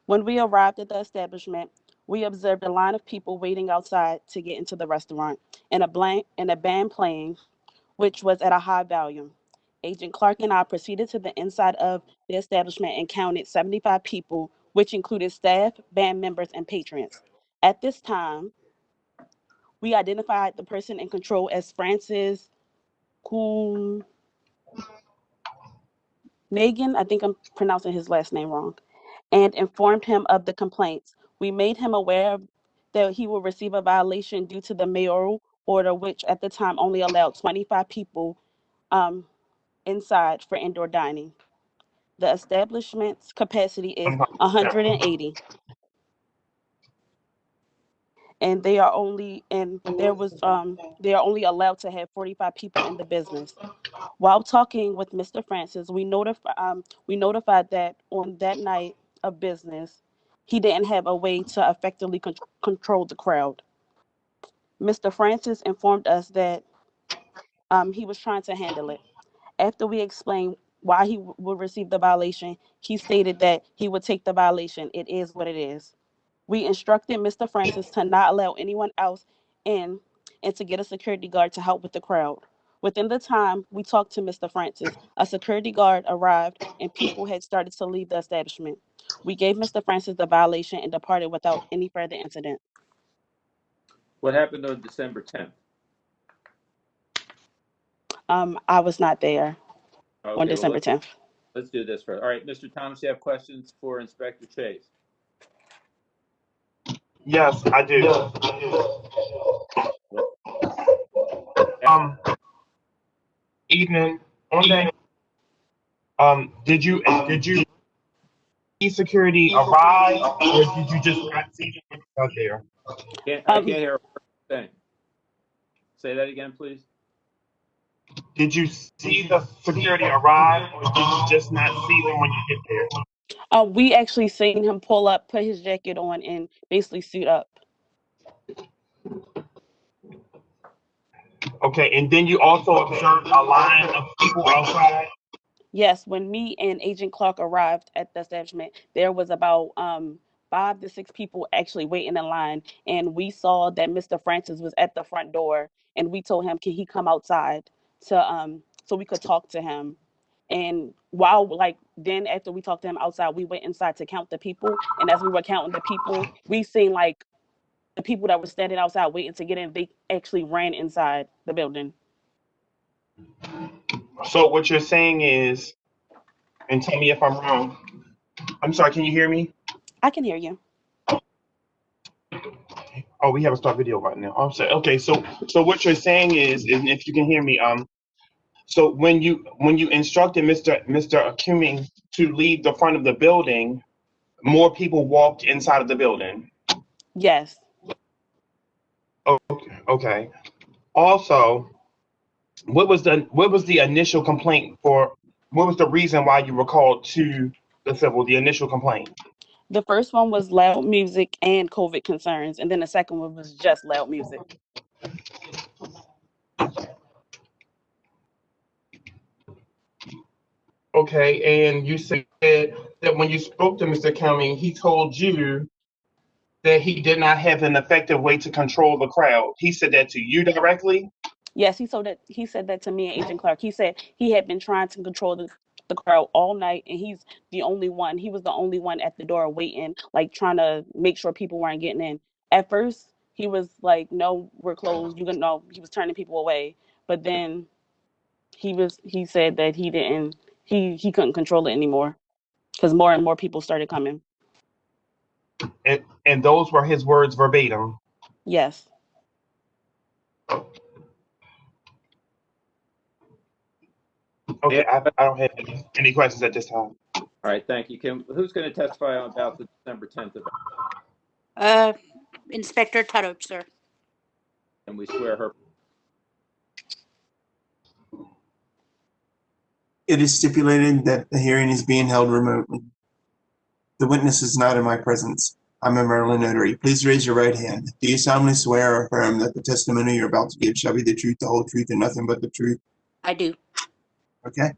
When we arrived at the establishment, We observed a line of people waiting outside to get into the restaurant and a band playing, which was at a high volume. Agent Clark and I proceeded to the inside of the establishment and counted 75 people, which included staff, band members, and patrons. At this time, we identified the person in control as Francis Kuhn Nagin, I think I'm pronouncing his last name wrong, and informed him of the complaints. We made him aware that he will receive a violation due to the mayoral order, which at the time only allowed 25 people inside for indoor dining. The establishment's capacity is 180, and they are only allowed to have 45 people in the business. While talking with Mr. Francis, we notified that on that night of business, he didn't have a way to effectively control the crowd. Mr. Francis informed us that he was trying to handle it. After we explained why he would receive the violation, he stated that he would take the violation. It is what it is. We instructed Mr. Francis to not allow anyone else in and to get a security guard to help with the crowd. Within the time we talked to Mr. Francis, a security guard arrived and people had started to leave the establishment. We gave Mr. Francis the violation and departed without any further incident.
What happened on December 10th?
I was not there on
Okay,
December 10th.
Let's do this first. All right, Mr. Thomas, you have questions for Inspector Chase?
Yes, I do. Evening. On that, did you see security arrive, or did you just not see them out there?
I can't hear a thing. Say that again, please.
Did you see the security arrive, or did you just not see them when you get there?
We actually seen him pull up, put his jacket on, and basically suit up.
Okay, and then you also observed a line of people outside?
Yes, when me and Agent Clark arrived at the establishment, there was about 5 to 6 people actually waiting in line, and we saw that Mr. Francis was at the front door, and we told him, can he come outside to so we could talk to him. And then after we talked to him outside, we went inside to count the people, and as we were counting the people, we seen like the people that were standing outside waiting to get in, they actually ran inside the building.
So what you're saying is, and tell me if I'm wrong. I'm sorry, can you hear me?
I can hear you.
Oh, we have a start video right now. I'm sorry. Okay, so what you're saying is, and if you can hear me, so when you instructed Mr. Cumming to leave the front of the building, more people walked inside of the building.
Yes.
Okay. Also, what was the initial complaint for? What was the reason why you were called to the initial complaint?
The first one was loud music and COVID concerns, and then the second one was just loud music.
Okay, and you said that when you spoke to Mr. Cumming, he told you that he did not have an effective way to control the crowd. He said that to you directly?
Yes, he said that to me and Agent Clark. He said he had been trying to control the crowd all night, and he was the only one at the door waiting, like trying to make sure people weren't getting in. At first, he was like, no, we're closed. You can know. He was turning people away. But then he said that he couldn't control it anymore because more and more people started coming.
And those were his words verbatim?
Yes.
Okay, I don't have any questions at this time.
All right, thank you. Who's going to testify about the December 10th event?
Inspector Tuttle, sir.
And we swear her.
It is stipulated that the hearing is being held remotely. The witness is not in my presence. I'm a Maryland notary. Please raise your right hand. Do you solemnly swear or affirm that the testimony you're about to give shall be the truth, the whole truth, and nothing but the truth?
I do.
Okay.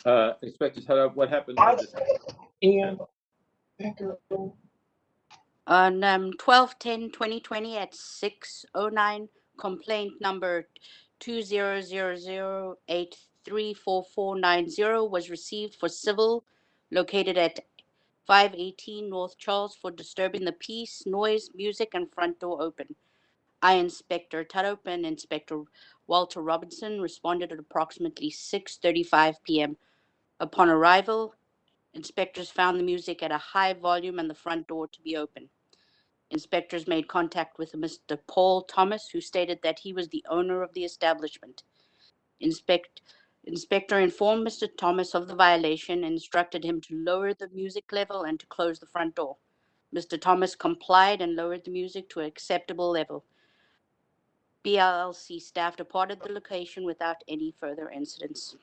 Inspector Tuttle, what happened with this?
Ian.
On 12/10/2020 at 6:09, complaint number 2000834490 was received for civil located at 518 North Charles for disturbing the peace, noise, music, and front door open. I, Inspector Tudhope, and Inspector Walter Robinson responded at approximately 6:35 p.m. Upon arrival, inspectors found the music at a high volume and the front door to be open. Inspectors made contact with Mr. Paul Thomas, who stated that he was the owner of the establishment. Inspector informed Mr. Thomas of the violation and instructed him to lower the music level and to close the front door. Mr. Thomas complied and lowered the music to an acceptable level. BLLC staff departed the location without any further incidents.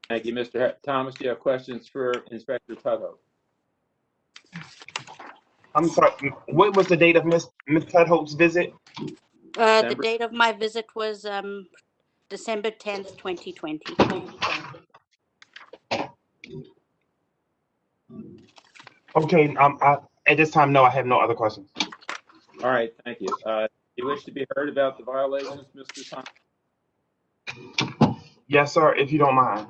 Thank you, Mr. Thomas. Do you have questions for Inspector Tuttle?
I'm sorry, what was the date of Ms. Tudhope's visit?
The date of my visit was December 10th, 2020.
Okay, at this time, no, I have no other questions.
All right, thank you. Do you wish to be heard about the violations, Mr. Thomas?
Yes, sir, if you don't mind.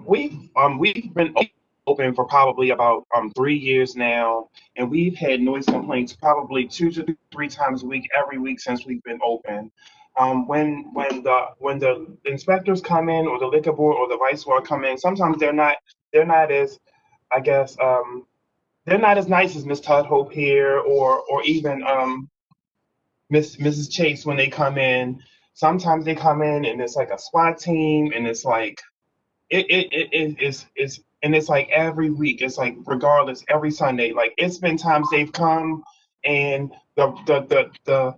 We've been open for probably about 3 years now, and we've had noise complaints probably 2 to 3 times a week, every week since we've been open. When the inspectors come in, or the liquor board or the vice board come in, sometimes they're not as, I guess, they're not as nice as Ms. Tudhope here, or even Mrs. Chase when they come in. Sometimes they come in and it's like a SWAT team, and it's like and it's like every week. It's like regardless, every Sunday. Like, it's been times they've come and the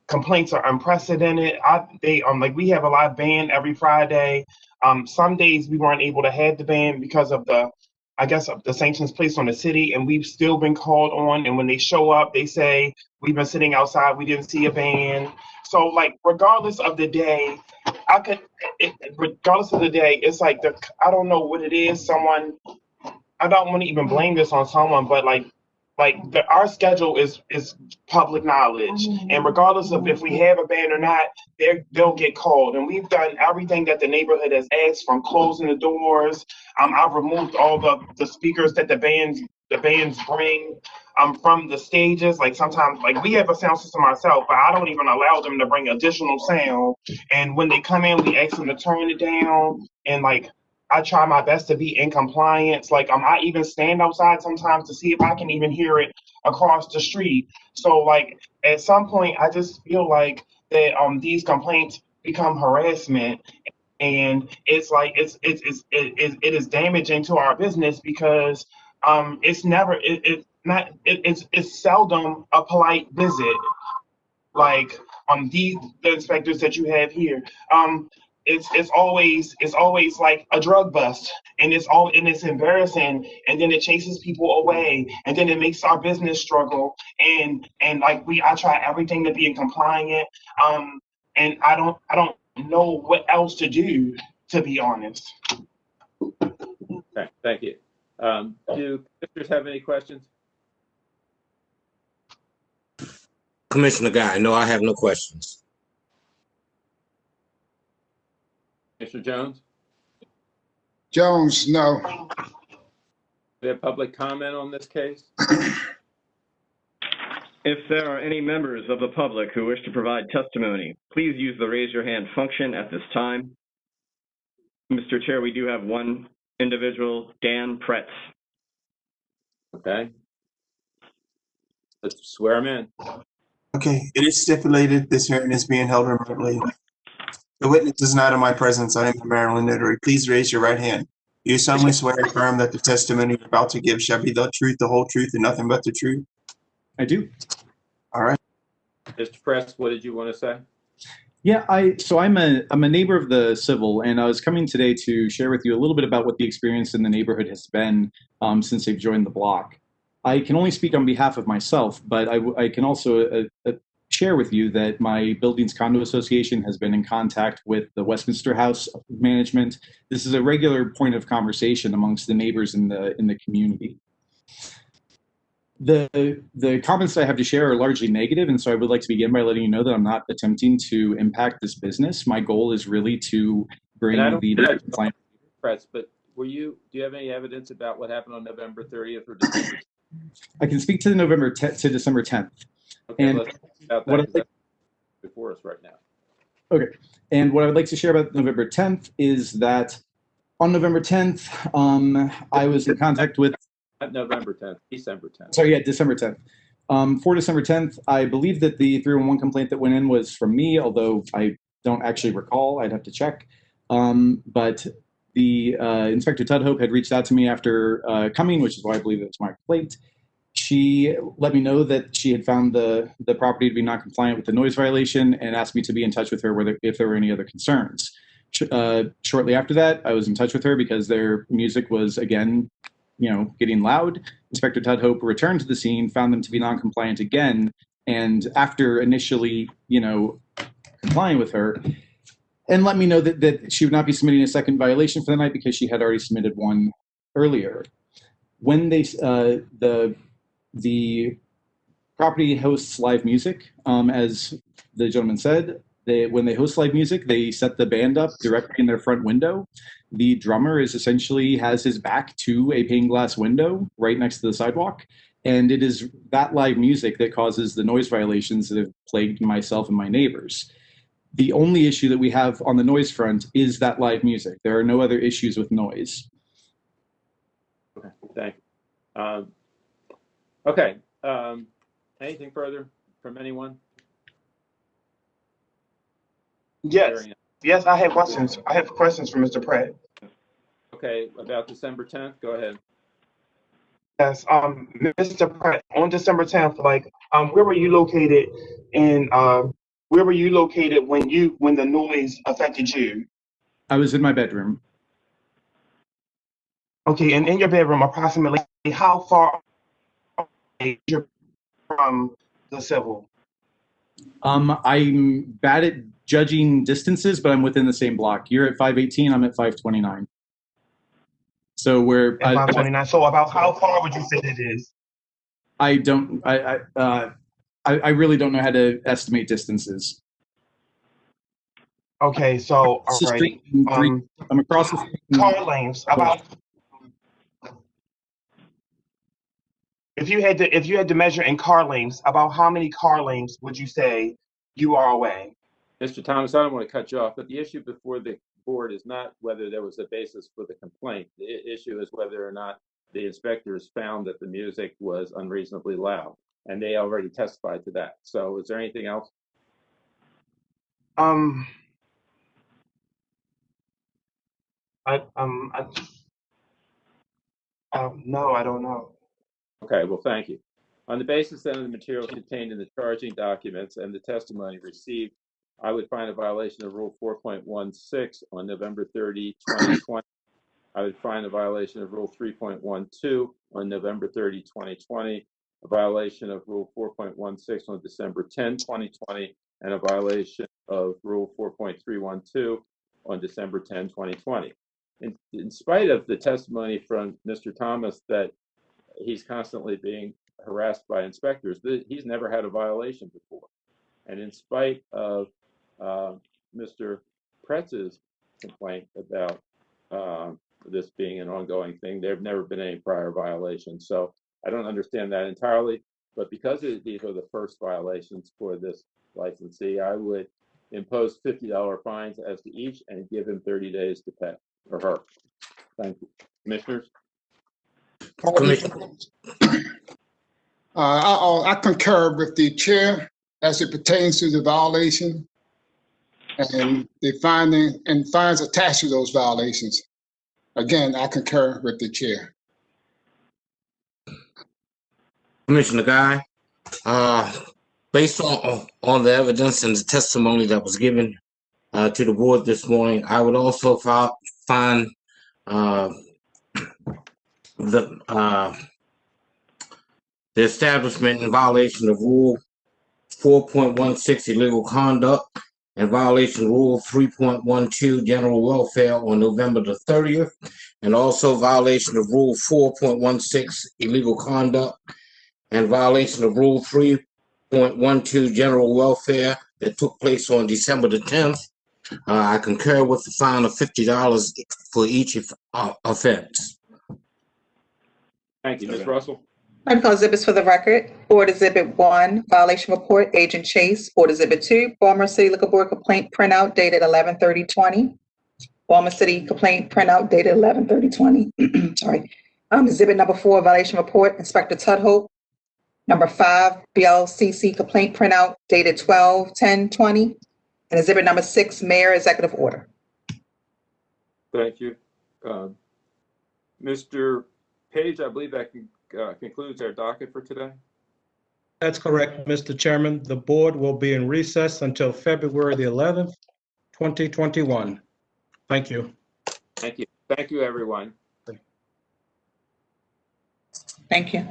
complaints are unprecedented. We have a live band every Friday. Some days we weren't able to have the band because of the sanctions placed on the city, and we've still been called on. And when they show up, they say, we've been sitting outside, we didn't see a band. So, like, regardless of the day, it's like I don't know what it is. I don't want to even blame this on someone, but our schedule is public knowledge, and regardless of if we have a band or not, they'll get called. And we've done everything that the neighborhood has asked, from closing the doors. I've removed all the speakers that the bands bring from the stages. Like, sometimes, like, we have a sound system ourselves, but I don't even allow them to bring additional sound. And when they come in, we ask them to turn it down, and I try my best to be in compliance. Like, I even stand outside sometimes to see if I can even hear it across the street. So, like, at some point, I just feel like that these complaints become harassment, and it's like it is damaging to our business, because it's seldom a polite visit. Like, the inspectors that you have here, it's always like a drug bust, and it's embarrassing, and then it chases people away, and then it makes our business struggle, and I try everything to be in compliant, and I don't know what else to do, to be honest.
Okay, thank you. Do commissioners have any questions?
Commissioner Guy, no, I have no questions.
Mr. Jones?
Jones, no.
Do you have public comment on this case?
If there are any members of the public who wish to provide testimony, please use the raise your hand function at this time. Mr. Chair, we do have one individual, Dan Pretz.
Okay. Let's swear him in.
Okay, it is stipulated this hearing is being held remotely. The witness is not in my presence. I am the Maryland notary. Please raise your right hand. You solemnly swear and affirm that the testimony you're about to give shall be the truth, the whole truth, and nothing but the truth?
I do.
All right.
Mr. Press, what did you want to say?
Yeah, I'm a neighbor of the Civil, and I was coming today to share with you a little bit about what the experience in the neighborhood has been since they've joined the block. I can only speak on behalf of myself, but I can also share with you that my buildings condo association has been in contact with the Westminster House management. This is a regular point of conversation amongst the neighbors in the community. The comments I have to share are largely negative, and so I would like to begin by letting you know that I'm not attempting to impact this business. My goal is really to bring the compliance.
Press, but do you have any evidence about what happened on November 30th or December 10th?
I can speak to to December 10th.
Okay,
and
let's talk about that, 'cause that's before us right now.
Okay, and what I would like to share about November 10th is that on November 10th, I was in contact with.
Not November 10th, December 10th.
Sorry, yeah, December 10th. For December 10th, I believe that the 311 complaint that went in was from me, although I don't actually recall. I'd have to check. But the Inspector Tudhope had reached out to me after coming, which is why I believe it was my complaint. She let me know that she had found the property to be non-compliant with the noise violation and asked me to be in touch with her if there were any other concerns. Shortly after that, I was in touch with her because their music was, again, getting loud. Inspector Tudhope returned to the scene, found them to be non-compliant again, and after initially, complying with her, and let me know that she would not be submitting a second violation for the night because she had already submitted one earlier. When the property hosts live music, as the gentleman said, when they host live music, they set the band up directly in their front window. The drummer has his back to a pane glass window right next to the sidewalk. And it is that live music that causes the noise violations that have plagued myself and my neighbors. The only issue that we have on the noise front is that live music. There are no other issues with noise.
Okay, thank you. Okay, anything further from anyone?
Yes, I have questions. I have questions for Mr. Pratt.
Okay, about December 10th, go ahead.
Yes, Mr. Pratt, on December 10th, where were you located where were you located when the noise affected you?
I was in my bedroom.
Okay, and in your bedroom, approximately how far are you from the civil?
I'm bad at judging distances, but I'm within the same block. You're at 518, I'm at 529. So we're
at 529. So about how far would you say it is?
I really don't know how to estimate distances.
Okay, so all right.
I'm across the street.
Car lanes. About if you had to measure in car lanes, about how many car lanes would you say you are away?
Mr. Thomas, I don't want to cut you off, but the issue before the board is not whether there was a basis for the complaint. The issue is whether or not the inspectors found that the music was unreasonably loud, and they already testified to that. So is there anything else?
No, I don't know.
Okay, well, thank you. On the basis then of the materials contained in the charging documents and the testimony received, I would find a violation of Rule 4.16 on November 30, 2020. I would find a violation of Rule 3.12 on November 30, 2020, a violation of Rule 4.16 on December 10, 2020, and a violation of Rule 4.312 on December 10, 2020. In spite of the testimony from Mr. Thomas that he's constantly being harassed by inspectors, he's never had a violation before. And in spite of Mr. Pretz's complaint about this being an ongoing thing, there have never been any prior violations. So I don't understand that entirely, but because these are the first violations for this licensee, I would impose $50 fines as to each and give him 30 days to pay, or her. Thank you. Commissioners?
I concur with the chair as it pertains to the violation and the fines attached to those violations. Again, I concur with the chair.
Commissioner Guy, based on the evidence and the testimony that was given to the board this morning, I would also find the establishment in violation of Rule 4.16 illegal conduct and violation of Rule 3.12 general welfare on November the 30th, and also violation of Rule 4.16 illegal conduct and violation of Rule 3.12 general welfare that took place on December the 10th. I concur with the fine of $50 for each offense.
Thank you. Ms. Russell?
I'd call exhibits for the record. Board Exhibit 1, violation report, Agent Chase. Board Exhibit 2, Baltimore City Liquor Board complaint printout dated 11/30/20. Baltimore City complaint printout dated 11/30/20. Sorry. Exhibit number 4, violation report, Inspector Tudhope. Number 5, BLCC complaint printout dated 12/10/20. And exhibit number 6, Mayor Executive Order.
Thank you. Mr. Page, I believe that concludes our docket for today.
That's correct, Mr. Chairman. The board will be in recess until February the 11th, 2021. Thank you.
Thank you. Thank you, everyone.
Thank you.